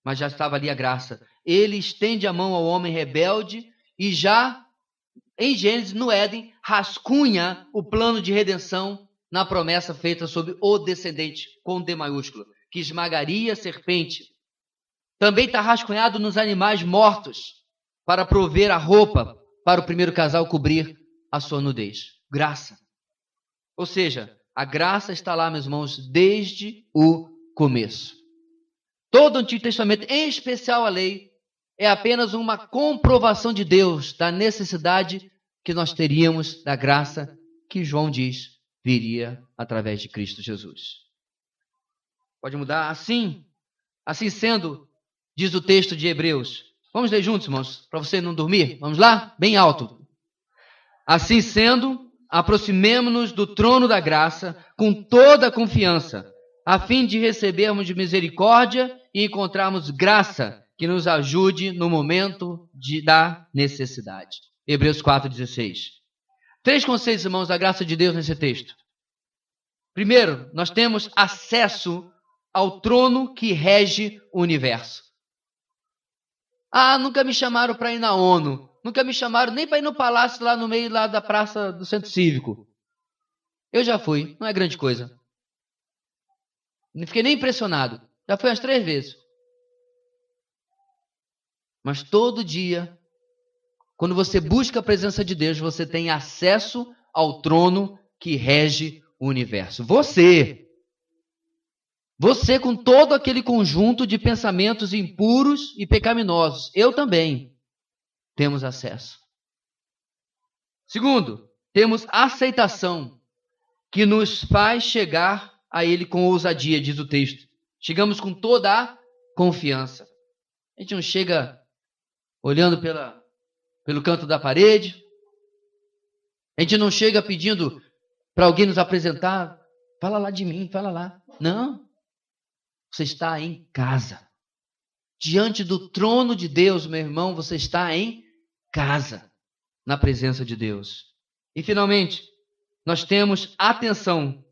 Mas já estava ali a graça. Ele estende a mão ao homem rebelde e já, em Gênesis, no Éden, rascunha o plano de redenção na promessa feita sobre o descendente, com D maiúsculo, que esmagaria a serpente. Também está rascunhado nos animais mortos, para prover a roupa para o primeiro casal cobrir a sua nudez. Graça. Ou seja, a graça está lá, meus irmãos, desde o começo. Todo o Antigo Testamento, em especial a lei, é apenas uma comprovação de Deus da necessidade que nós teríamos da graça que João diz viria através de Cristo Jesus. Pode mudar? Assim sendo, diz o texto de Hebreus. Vamos ler juntos, irmãos, para você não dormir? Vamos lá? Bem alto. Assim sendo, aproximemo-nos do trono da graça com toda a confiança, a fim de recebermos de misericórdia e encontrarmos graça que nos ajude no momento da necessidade. Hebreus 4,16. 3 conceitos, irmãos, da graça de Deus nesse texto. Primeiro, nós temos acesso ao trono que rege o universo. Nunca me chamaram para ir na ONU. Nunca me chamaram nem para ir no palácio lá no meio lá da praça do Centro Cívico. Eu já fui, não é grande coisa. Não fiquei nem impressionado. Já fui umas 3 vezes. Mas todo dia, quando você busca a presença de Deus, você tem acesso ao trono que rege o universo. Você com todo aquele conjunto de pensamentos impuros e pecaminosos, eu também, temos acesso. Segundo, temos aceitação, que nos faz chegar a Ele com ousadia, diz o texto. Chegamos com toda a confiança. A gente não chega olhando pelo canto da parede. A gente não chega pedindo para alguém nos apresentar. Fala lá de mim, fala lá. Não. Você está em casa. Diante do trono de Deus, meu irmão, você está em casa, na presença de Deus. E, finalmente, nós temos atenção,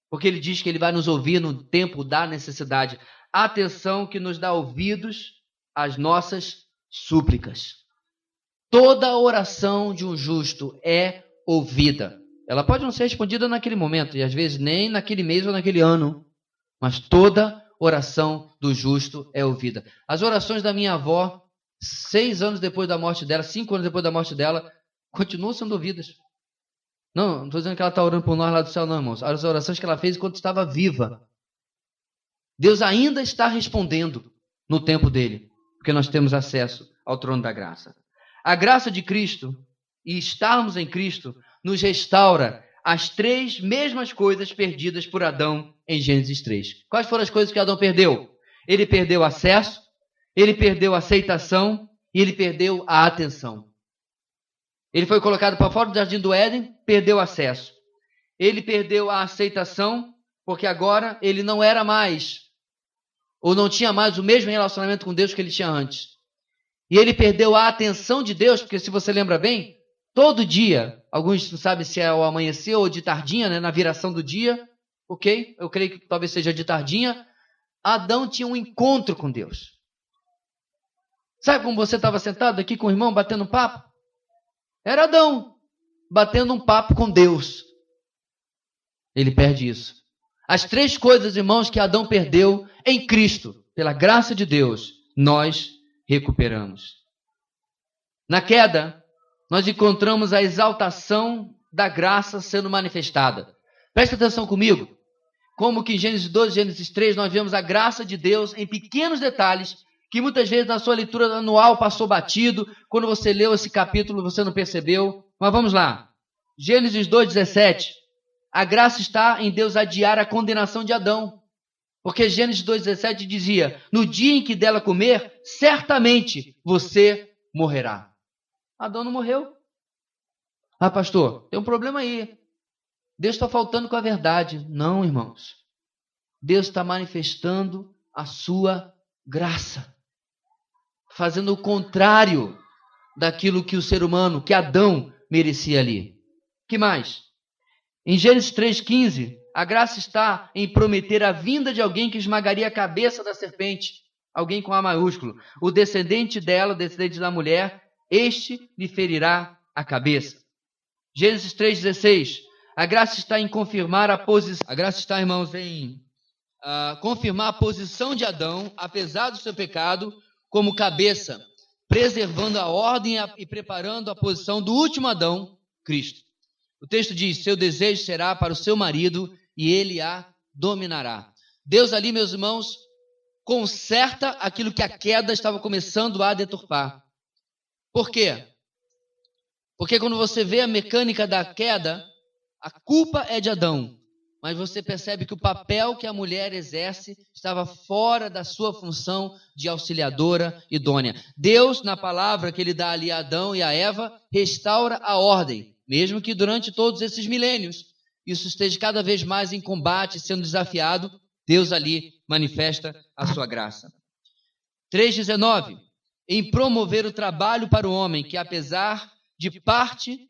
porque ele diz que ele vai nos ouvir no tempo da necessidade. Atenção que nos dá ouvidos às nossas súplicas. Toda oração de um justo é ouvida. Ela pode não ser respondida naquele momento, e às vezes nem naquele mês ou naquele ano, mas toda oração do justo é ouvida. As orações da minha avó, 6 anos depois da morte dela, 5 anos depois da morte dela, continuam sendo ouvidas. Não estou dizendo que ela está orando por nós lá do céu, não, irmãos. As orações que ela fez enquanto estava viva. Deus ainda está respondendo no tempo dele, porque nós temos acesso ao trono da graça. A graça de Cristo e estarmos em Cristo nos restaura as 3 mesmas coisas perdidas por Adão em Gênesis 3. Quais foram as coisas que Adão perdeu? Ele perdeu acesso, ele perdeu a aceitação e ele perdeu a atenção. Ele foi colocado para fora do jardim do Éden, perdeu acesso. Ele perdeu a aceitação, porque agora ele não era mais, ou não tinha mais o mesmo relacionamento com Deus que ele tinha antes. E ele perdeu a atenção de Deus, porque se você lembra bem, todo dia, alguns não sabem se é ao amanhecer ou de tardinha, né, na viração do dia, ok? Eu creio que talvez seja de tardinha. Adão tinha um encontro com Deus. Sabe como você estava sentado aqui com o irmão, batendo um papo? Era Adão, batendo um papo com Deus. Ele perde isso. As 3 coisas, irmãos, que Adão perdeu em Cristo, pela graça de Deus, nós recuperamos. Na queda, nós encontramos a exaltação da graça sendo manifestada. Presta atenção comigo. Como que em Gênesis 12, Gênesis 3, nós vemos a graça de Deus em pequenos detalhes, que muitas vezes na sua leitura anual passou batido. Quando você leu esse capítulo, você não percebeu. Mas vamos lá. Gênesis 2,17. A graça está em Deus adiar a condenação de Adão. Porque Gênesis 2,17 dizia: no dia em que dela comer, certamente você morrerá. Adão não morreu. Ah, pastor, tem um problema aí. Deus está faltando com a verdade. Não, irmãos. Deus está manifestando a sua graça, fazendo o contrário daquilo que o ser humano, que Adão, merecia ali. Que mais? Em Gênesis 3,15, a graça está em prometer a vinda de alguém que esmagaria a cabeça da serpente, alguém com A maiúsculo. O descendente dela, o descendente da mulher, este lhe ferirá a cabeça. Gênesis 3,16, a graça está em confirmar a posição. A graça está, irmãos, em confirmar a posição de Adão, apesar do seu pecado, como cabeça, preservando a ordem e preparando a posição do último Adão, Cristo. O texto diz: seu desejo será para o seu marido e ele a dominará. Deus ali, meus irmãos, conserta aquilo que a queda estava começando a deturpar. Por quê? Porque quando você vê a mecânica da queda, a culpa é de Adão, mas você percebe que o papel que a mulher exerce estava fora da sua função de auxiliadora idônea. Deus, na palavra que ele dá ali a Adão e a Eva, restaura a ordem, mesmo que durante todos esses milênios isso esteja cada vez mais em combate, sendo desafiado, Deus ali manifesta a sua graça. 3,19, em promover o trabalho para o homem, que apesar de parte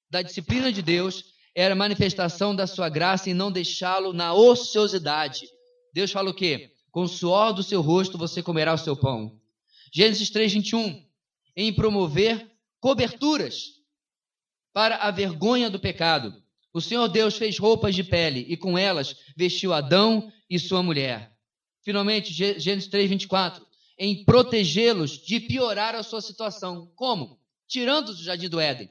da disciplina de Deus, era manifestação da sua graça em não deixá-lo na ociosidade. Deus fala o quê? Com o suor do seu rosto você comerá o seu pão. Gênesis 3,21, em promover coberturas para a vergonha do pecado. O Senhor Deus fez roupas de pele e com elas vestiu Adão e sua mulher. Finalmente, Gênesis 3,24, em protegê-los de piorar a sua situação. Como? Tirando-os do jardim do Éden.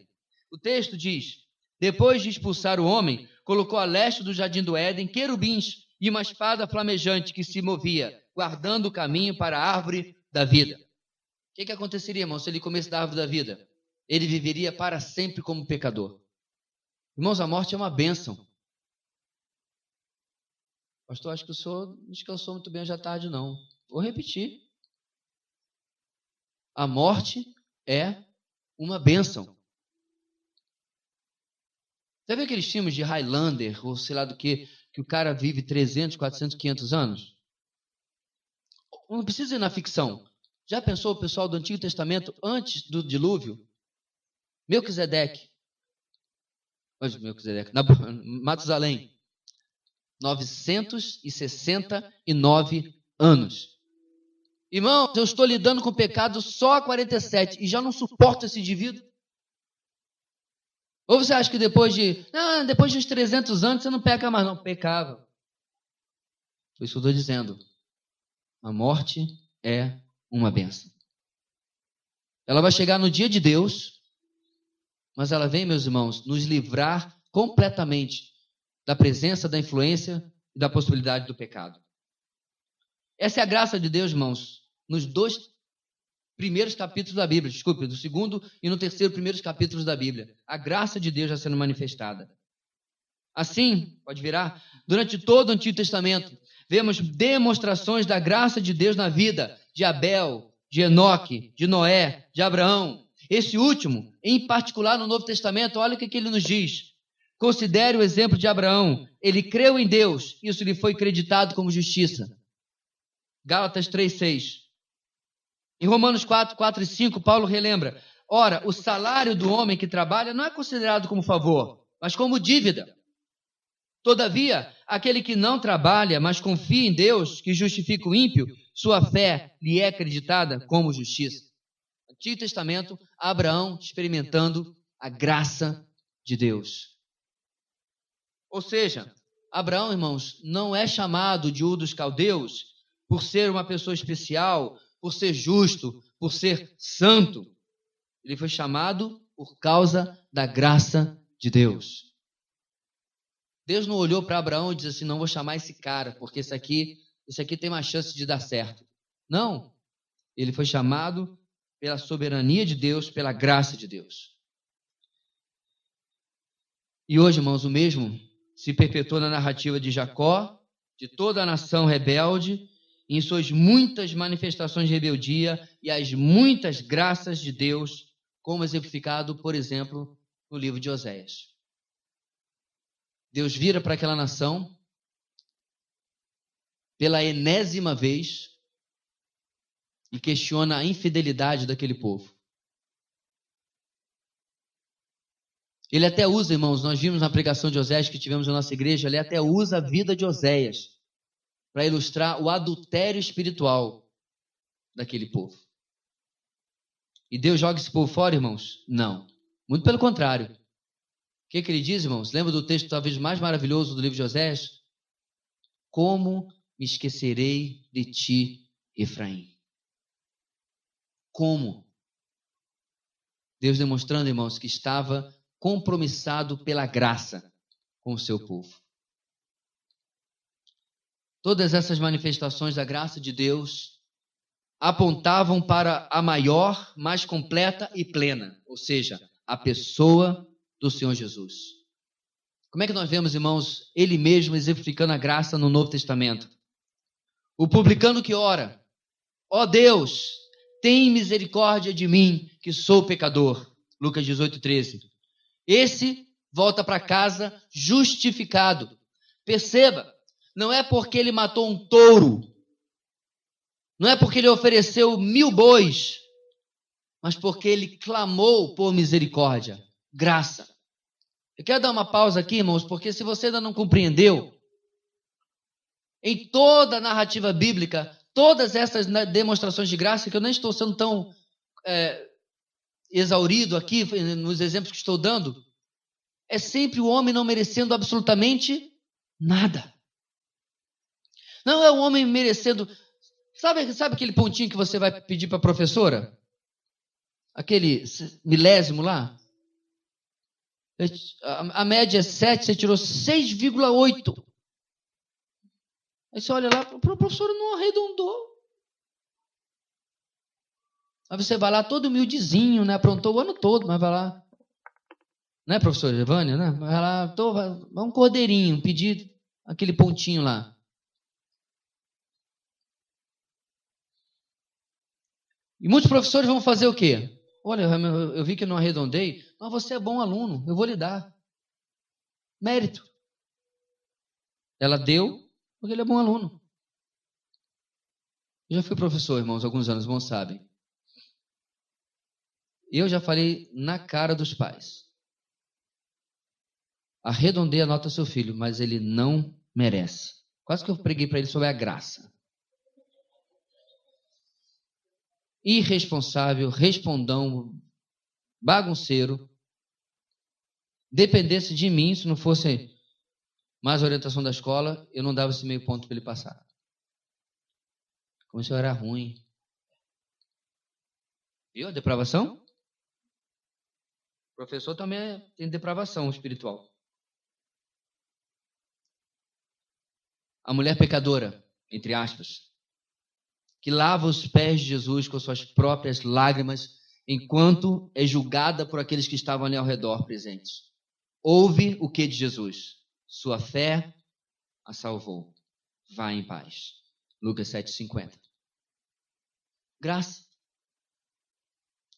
O texto diz: depois de expulsar o homem, colocou a leste do jardim do Éden querubins e uma espada flamejante que se movia, guardando o caminho para a árvore da vida. O que aconteceria, irmão, se ele comesse da árvore da vida? Ele viveria para sempre como pecador. Irmãos, a morte é uma bênção. Pastor, acho que o senhor não descansou muito bem hoje à tarde, não. Vou repetir. A morte é uma bênção. Já viu aqueles filmes de Highlander, ou sei lá do que o cara vive 300, 400, 500 anos? Não precisa ir na ficção. Já pensou o pessoal do Antigo Testamento antes do dilúvio? Melquisedeque, Matusalém, 969 anos. Irmãos, eu estou lidando com o pecado só há 47 e já não suporto esse indivíduo. Ou você acha que depois de uns 300 anos você não peca mais? Não, pecava. Foi isso que eu estou dizendo. A morte é uma bênção. Ela vai chegar no dia de Deus, mas ela vem, meus irmãos, nos livrar completamente da presença, da influência e da possibilidade do pecado. Essa é a graça de Deus, irmãos, nos 2 primeiros capítulos da Bíblia, no segundo e no terceiro primeiros capítulos da Bíblia. A graça de Deus já sendo manifestada. Assim, pode virar, durante todo o Antigo Testamento, vemos demonstrações da graça de Deus na vida de Abel, de Enoque, de Noé, de Abraão. Esse último, em particular no Novo Testamento, olha o que ele nos diz. Considere o exemplo de Abraão. Ele creu em Deus, isso lhe foi creditado como justiça. Gálatas 3,6. Em Romanos 4 e 5, Paulo relembra: ora, o salário do homem que trabalha não é considerado como favor, mas como dívida. Todavia, aquele que não trabalha, mas confia em Deus, que justifica o ímpio, sua fé lhe é acreditada como justiça. Antigo Testamento, Abraão experimentando a graça de Deus. Ou seja, Abraão, irmãos, não é chamado de Ur dos Caldeus por ser uma pessoa especial, por ser justo, por ser santo. Ele foi chamado por causa da graça de Deus. Deus não olhou para Abraão e disse assim, não vou chamar esse cara, porque esse aqui tem mais chance de dar certo. Não. Ele foi chamado pela soberania de Deus, pela graça de Deus. E hoje, irmãos, o mesmo se perpetua na narrativa de Jacó, de toda a nação rebelde, em suas muitas manifestações de rebeldia e as muitas graças de Deus, como exemplificado, por exemplo, no livro de Oséias. Deus vira para aquela nação pela enésima vez e questiona a infidelidade daquele povo. Ele até usa, irmãos, nós vimos na pregação de Oséias que tivemos na nossa igreja, ele até usa a vida de Oséias para ilustrar o adultério espiritual daquele povo. E Deus joga esse povo fora, irmãos? Não. Muito pelo contrário. O que ele diz, irmãos? Lembra do texto talvez mais maravilhoso do livro de Oséias? Como me esquecerei de ti, Efraim? Como? Deus demonstrando, irmãos, que estava compromissado pela graça com o seu povo. Todas essas manifestações da graça de Deus apontavam para a maior, mais completa e plena, ou seja, a pessoa do Senhor Jesus. Como é que nós vemos, irmãos, ele mesmo exemplificando a graça no Novo Testamento? O publicano que ora, ó Deus, tem misericórdia de mim, que sou pecador. Lucas 18:13. Esse volta para casa justificado. Perceba, não é porque ele matou um touro, não é porque ele ofereceu 1000 bois, mas porque ele clamou por misericórdia, graça. Eu quero dar uma pausa aqui, irmãos, porque se você ainda não compreendeu, em toda a narrativa bíblica, todas essas demonstrações de graça, que eu nem estou sendo tão exaurido aqui nos exemplos que estou dando, é sempre o homem não merecendo absolutamente nada. Não é o homem merecendo... Sabe aquele pontinho que você vai pedir para a professora? Aquele milésimo lá? A média é 7, você tirou 6,8. Aí você olha lá, a professora não arredondou. Aí você vai lá todo humildezinho, né? Aprontou o ano todo, mas vai lá. Né, professora Evânia? Né? Vai lá, vai um cordeirinho, pedir aquele pontinho lá. E muitos professores vão fazer o quê? Olha, eu vi que não arredondei, mas você é bom aluno, eu vou lhe dar. Mérito. Ela deu porque ele é bom aluno. Eu já fui professor, irmãos, alguns anos, irmãos sabem. Eu já falei na cara dos pais. Arredondei a nota do seu filho, mas ele não merece. Quase que eu preguei para ele sobre a graça. Irresponsável, respondão, bagunceiro. Dependesse de mim, se não fosse mais orientação da escola, eu não dava esse meio ponto para ele passar. Como se eu era ruim. Viu a depravação? O professor também tem depravação espiritual. A mulher pecadora, entre aspas, que lava os pés de Jesus com suas próprias lágrimas, enquanto é julgada por aqueles que estavam ali ao redor presentes. Ouve o que de Jesus? Sua fé a salvou. Vá em paz. Lucas 7,50. Graça.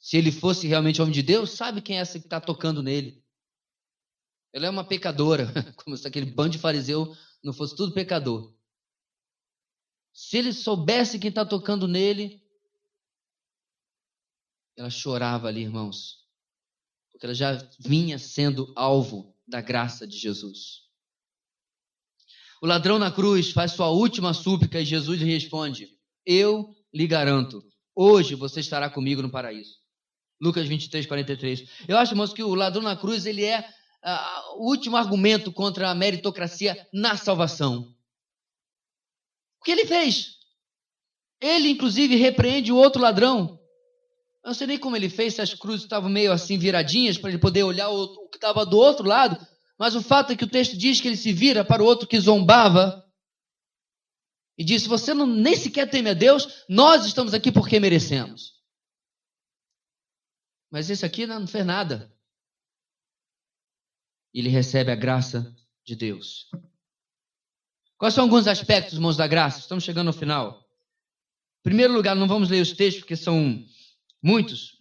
Se ele fosse realmente homem de Deus, sabe quem é essa que está tocando nele? Ela é uma pecadora, como se aquele bando de fariseu não fosse tudo pecador. Se ele soubesse quem está tocando nele, ela chorava ali, irmãos, porque ela já vinha sendo alvo da graça de Jesus. O ladrão na cruz faz sua última súplica e Jesus lhe responde: eu lhe garanto, hoje você estará comigo no paraíso. Lucas 23:43. Eu acho, irmãos, que o ladrão na cruz ele é o último argumento contra a meritocracia na salvação. O que ele fez? Ele, inclusive, repreende o outro ladrão. Eu não sei nem como ele fez, se as cruzes estavam meio assim viradinhas, para ele poder olhar o que estava do outro lado. Mas o fato é que o texto diz que ele se vira para o outro que zombava e disse: você nem sequer teme a Deus, nós estamos aqui porque merecemos. Mas esse aqui não fez nada. Ele recebe a graça de Deus. Quais são alguns aspectos, irmãos, da graça? Estamos chegando ao final. Em primeiro lugar, não vamos ler os textos, porque são muitos.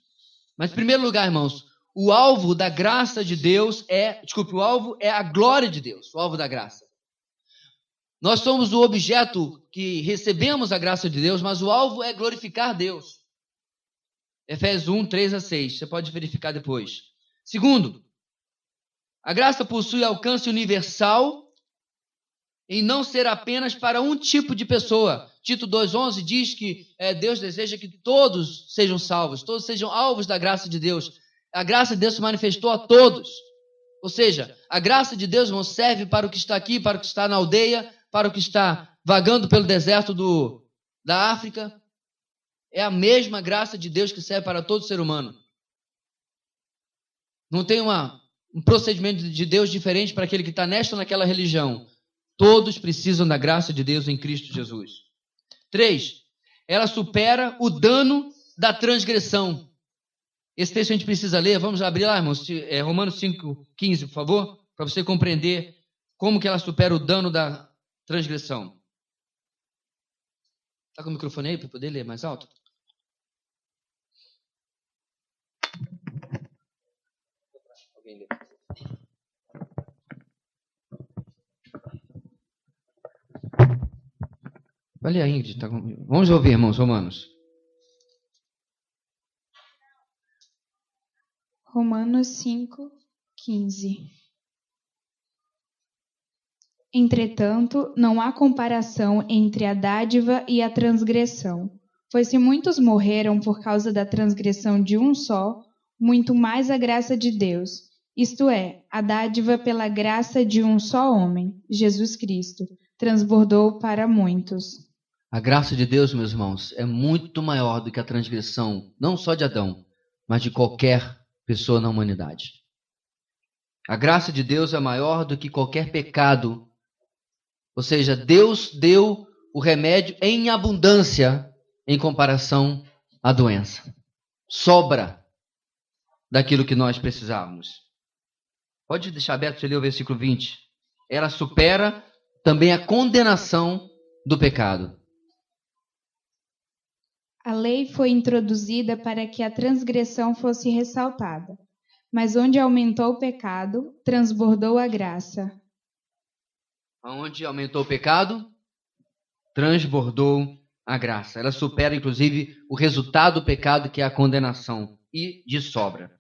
Mas, em primeiro lugar, irmãos, o alvo da graça de Deus o alvo é a glória de Deus, o alvo da graça. Nós somos o objeto que recebemos a graça de Deus, mas o alvo é glorificar Deus. Efésios 1, 3-6. Você pode verificar depois. Segundo, a graça possui alcance universal em não ser apenas para um tipo de pessoa. Tito 2,11 diz que Deus deseja que todos sejam salvos, todos sejam alvos da graça de Deus. A graça de Deus se manifestou a todos. Ou seja, a graça de Deus, irmão, serve para o que está aqui, para o que está na aldeia, para o que está vagando pelo deserto da África. É a mesma graça de Deus que serve para todo ser humano. Não tem um procedimento de Deus diferente para aquele que está nesta ou naquela religião. Todos precisam da graça de Deus em Cristo Jesus. 3. Ela supera o dano da transgressão. Esse texto a gente precisa ler. Vamos abrir lá, irmãos. Romanos 5,15, por favor, para você compreender como que ela supera o dano da transgressão. Está com o microfone aí para poder ler mais alto? Alguém lê. Olha aí, Ingrid. Vamos ouvir, irmãos romanos. Romanos 5,15. Entretanto, não há comparação entre a dádiva e a transgressão. Pois se muitos morreram por causa da transgressão de um só, muito mais a graça de Deus, isto é, a dádiva pela graça de um só homem, Jesus Cristo, transbordou para muitos. A graça de Deus, meus irmãos, é muito maior do que a transgressão, não só de Adão, mas de qualquer pessoa na humanidade. A graça de Deus é maior do que qualquer pecado. Ou seja, Deus deu o remédio em abundância em comparação à doença. Sobra daquilo que nós precisávamos. Pode deixar aberto para você ler o versículo 20. Ela supera também a condenação do pecado. A lei foi introduzida para que a transgressão fosse ressaltada, mas onde aumentou o pecado, transbordou a graça. Onde aumentou o pecado, transbordou a graça. Ela supera, inclusive, o resultado do pecado, que é a condenação, e de sobra.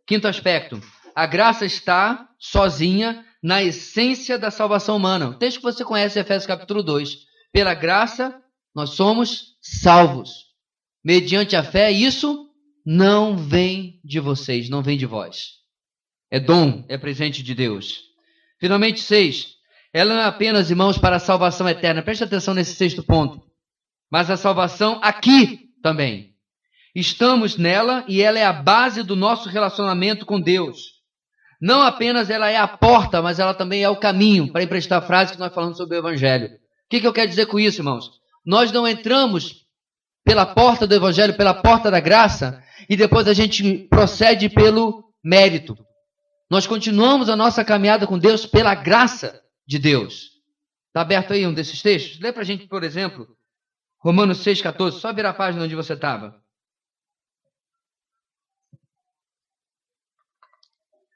Quinto aspecto, a graça está sozinha na essência da salvação humana. O texto que você conhece, Efésios capítulo 2. Pela graça, nós somos salvos. Mediante a fé, isso não vem de vocês, não vem de vós. É dom, é presente de Deus. Finalmente, 6. Ela não é apenas, irmãos, para a salvação eterna. Preste atenção nesse sexto ponto. Mas a salvação aqui também. Estamos nela e ela é a base do nosso relacionamento com Deus. Não apenas ela é a porta, mas ela também é o caminho, para emprestar a frase que nós falamos sobre o Evangelho. O que eu quero dizer com isso, irmãos? Nós não entramos pela porta do Evangelho, pela porta da graça, e depois a gente procede pelo mérito. Nós continuamos a nossa caminhada com Deus pela graça de Deus. Está aberto aí um desses textos? Lê para a gente, por exemplo, Romanos 6,14. Só virar a página onde você estava.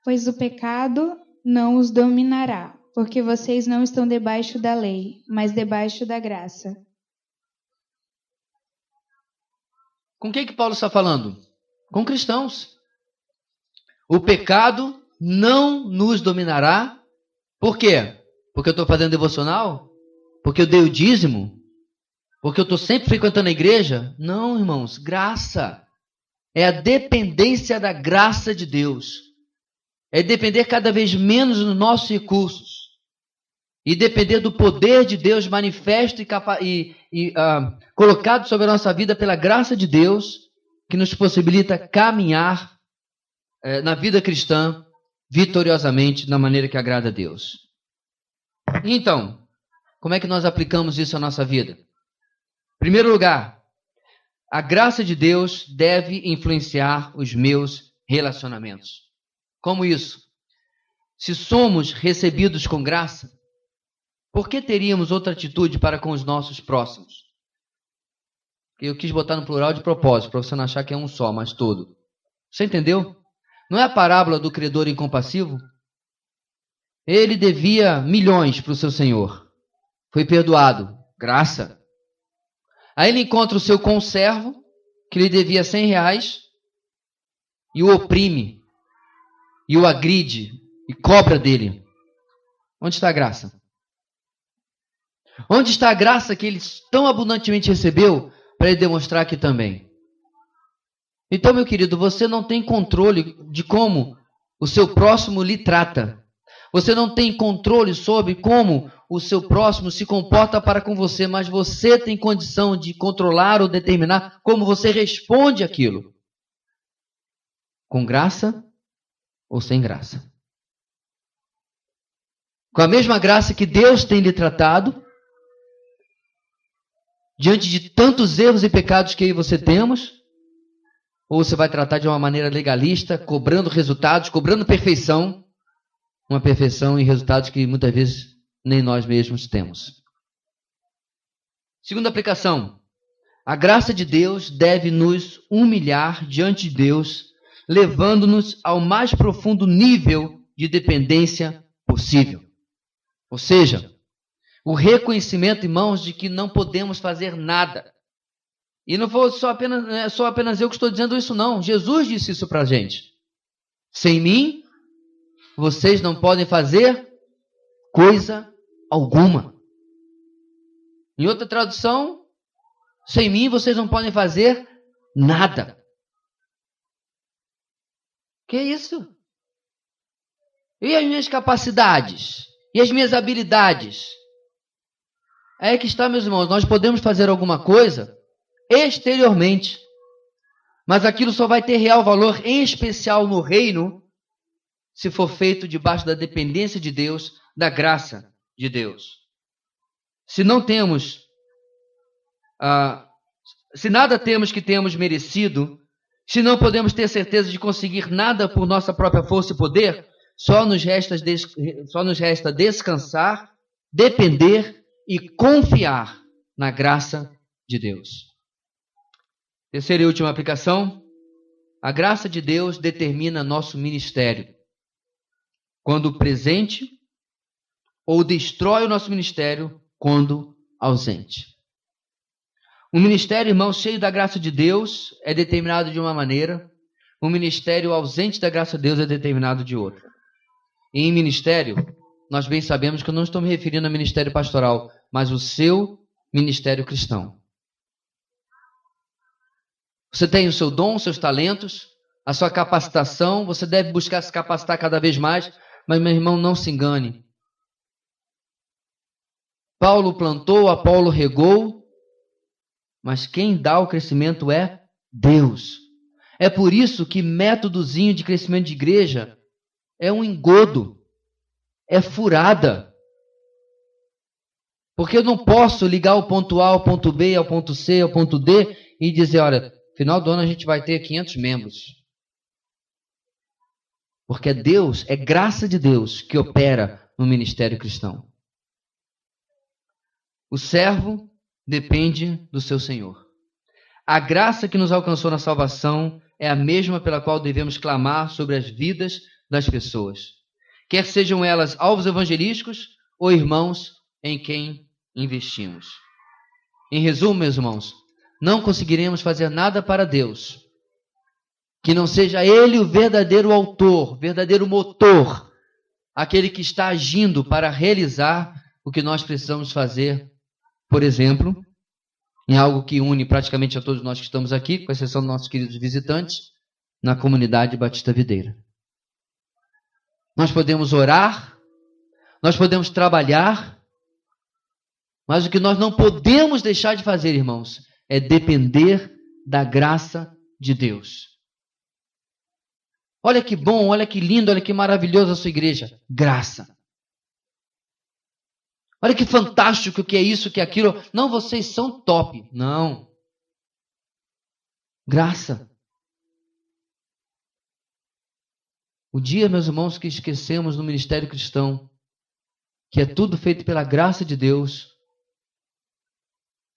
Pois o pecado não os dominará, porque vocês não estão debaixo da lei, mas debaixo da graça. Com quem que Paulo está falando? Com cristãos. O pecado não nos dominará. Por quê? Porque eu estou fazendo devocional? Porque eu dei o dízimo? Porque eu estou sempre frequentando a igreja? Não, irmãos. Graça. É a dependência da graça de Deus. É depender cada vez menos dos nossos recursos. E depender do poder de Deus manifesto e colocado sobre a nossa vida pela graça de Deus, que nos possibilita caminhar na vida cristã vitoriosamente da maneira que agrada a Deus. Então, como é que nós aplicamos isso à nossa vida? Em primeiro lugar, a graça de Deus deve influenciar os meus relacionamentos. Como isso? Se somos recebidos com graça, por que teríamos outra atitude para com os nossos próximos? Eu quis botar no plural de propósito, para você não achar que é um só, mas todo. Você entendeu? Não é a parábola do credor incompassivo? Ele devia milhões para o seu senhor. Foi perdoado. Graça. Aí ele encontra o seu conservo, que lhe devia 100 reais, e o oprime, e o agride, e cobra dele. Onde está a graça? Onde está a graça que ele tão abundantemente recebeu para ele demonstrar aqui também? Então, meu querido, você não tem controle de como o seu próximo lhe trata. Você não tem controle sobre como o seu próximo se comporta para com você, mas você tem condição de controlar ou determinar como você responde àquilo. Com graça ou sem graça. Com a mesma graça que Deus tem lhe tratado, diante de tantos erros e pecados que eu e você temos, ou você vai tratar de uma maneira legalista, cobrando resultados, cobrando perfeição, uma perfeição e resultados que muitas vezes nem nós mesmos temos. Segunda aplicação, a graça de Deus deve nos humilhar diante de Deus, levando-nos ao mais profundo nível de dependência possível. Ou seja, o reconhecimento, irmãos, de que não podemos fazer nada. E não foi só apenas eu que estou dizendo isso, não. Jesus disse isso para a gente. Sem mim, vocês não podem fazer coisa alguma. Em outra tradução, sem mim, vocês não podem fazer nada. Que isso? E as minhas capacidades? E as minhas habilidades? É que está, meus irmãos, nós podemos fazer alguma coisa exteriormente, mas aquilo só vai ter real valor, em especial no reino, se for feito debaixo da dependência de Deus, da graça de Deus. Se não temos, se nada temos que temos merecido, se não podemos ter certeza de conseguir nada por nossa própria força e poder, só nos resta descansar, depender e confiar na graça de Deus. Terceira e última aplicação, a graça de Deus determina nosso ministério. Quando presente, ou destrói o nosso ministério quando ausente. Um ministério, irmão, cheio da graça de Deus é determinado de uma maneira, um ministério ausente da graça de Deus é determinado de outra. E em ministério, nós bem sabemos que eu não estou me referindo ao ministério pastoral, mas o seu ministério cristão. Você tem o seu dom, os seus talentos, a sua capacitação, você deve buscar se capacitar cada vez mais, mas, meu irmão, não se engane. Paulo plantou, Apolo regou, mas quem dá o crescimento é Deus. É por isso que métodozinho de crescimento de igreja é um engodo, é furada. Porque eu não posso ligar o ponto A ao ponto B, ao ponto C, ao ponto D e dizer, olha, final do ano a gente vai ter 500 membros. Porque é Deus, é graça de Deus que opera no ministério cristão. O servo depende do seu Senhor. A graça que nos alcançou na salvação é a mesma pela qual devemos clamar sobre as vidas das pessoas. Quer sejam elas alvos evangelísticos ou irmãos em quem investimos. Em resumo, meus irmãos, não conseguiremos fazer nada para Deus que não seja Ele o verdadeiro autor, verdadeiro motor, aquele que está agindo para realizar o que nós precisamos fazer, por exemplo, em algo que une praticamente a todos nós que estamos aqui, com exceção dos nossos queridos visitantes, na comunidade Batista Videira. Nós podemos orar, nós podemos trabalhar, mas o que nós não podemos deixar de fazer, irmãos, é depender da graça de Deus. Olha que bom, olha que lindo, olha que maravilhoso a sua igreja. Graça. Olha que fantástico que é isso, que é aquilo. Não, vocês são top. Não. Graça. O dia, meus irmãos, que esquecemos no ministério cristão, que é tudo feito pela graça de Deus,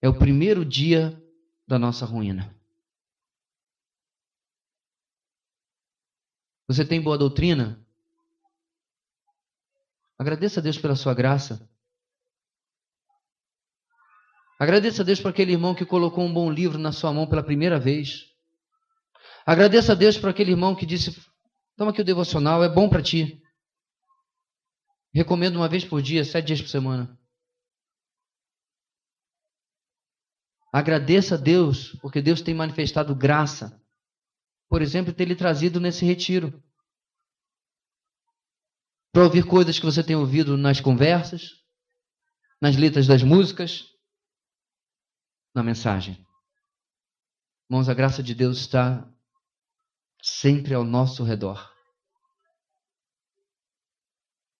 é o primeiro dia da nossa ruína. Você tem boa doutrina? Agradeça a Deus pela sua graça. Agradeça a Deus por aquele irmão que colocou um bom livro na sua mão pela primeira vez. Agradeça a Deus por aquele irmão que disse: toma aqui o devocional, é bom para ti. Recomendo uma vez por dia, 7 dias por semana. Agradeça a Deus, porque Deus tem manifestado graça. Por exemplo, ter lhe trazido nesse retiro. Para ouvir coisas que você tem ouvido nas conversas, nas letras das músicas, na mensagem. Irmãos, a graça de Deus está sempre ao nosso redor.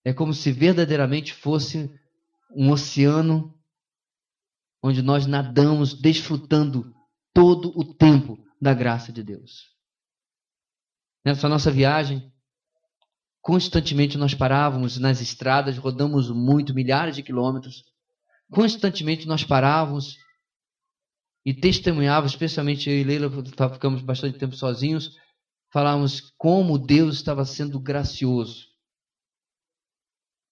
É como se verdadeiramente fosse um oceano onde nós nadamos, desfrutando todo o tempo da graça de Deus. Nessa nossa viagem, constantemente nós parávamos nas estradas, rodamos muito, milhares de quilômetros. Constantemente nós parávamos e testemunhávamos, especialmente eu e Leila, ficamos bastante tempo sozinhos, falávamos como Deus estava sendo gracioso.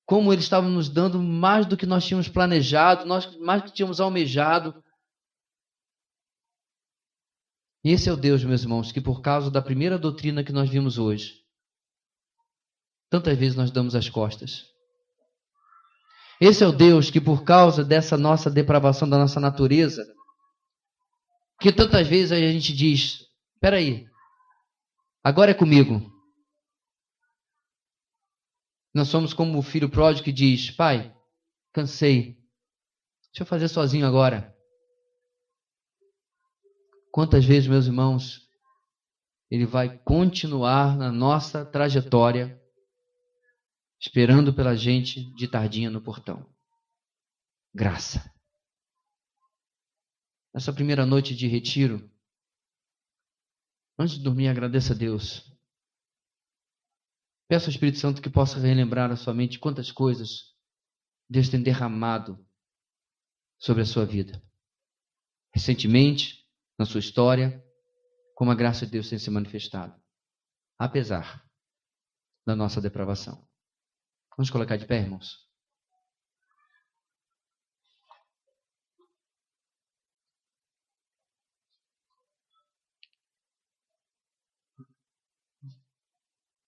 Como Ele estava nos dando mais do que nós tínhamos planejado, mais do que tínhamos almejado. E esse é o Deus, meus irmãos, que por causa da primeira doutrina que nós vimos hoje, tantas vezes nós damos as costas. Esse é o Deus que por causa dessa nossa depravação da nossa natureza, que tantas vezes a gente diz: espera aí, agora é comigo. Nós somos como o filho pródigo que diz: pai, cansei, deixa eu fazer sozinho agora. Quantas vezes, meus irmãos, Ele vai continuar na nossa trajetória, esperando pela gente de tardinha no portão. Graça. Nessa primeira noite de retiro, antes de dormir, agradeça a Deus. Peço ao Espírito Santo que possa relembrar a sua mente quantas coisas Deus tem derramado sobre a sua vida. Recentemente, na sua história, como a graça de Deus tem se manifestado, apesar da nossa depravação. Vamos colocar de pé, irmãos?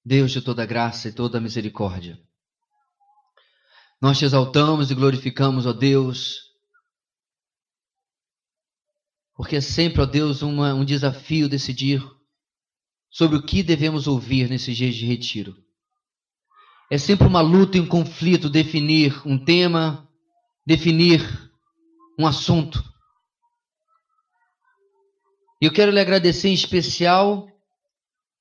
Deus de toda graça e toda misericórdia, nós te exaltamos e glorificamos, ó Deus, porque é sempre, ó Deus, um desafio decidir sobre o que devemos ouvir nesses dias de retiro. É sempre uma luta e um conflito definir um tema, definir um assunto. E eu quero lhe agradecer em especial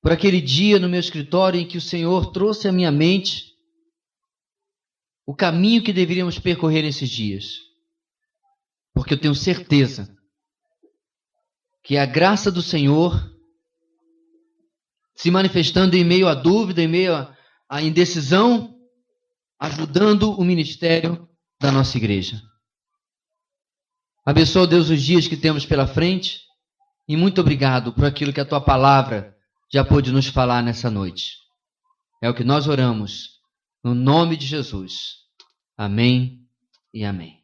por aquele dia no meu escritório em que o Senhor trouxe à minha mente o caminho que deveríamos percorrer nesses dias. Porque eu tenho certeza que a graça do Senhor se manifestando em meio à dúvida, em meio à indecisão, ajudando o ministério da nossa igreja. Abençoa, Deus, os dias que temos pela frente e muito obrigado por aquilo que a Tua palavra já pôde nos falar nessa noite. É o que nós oramos, no nome de Jesus. Amém e amém.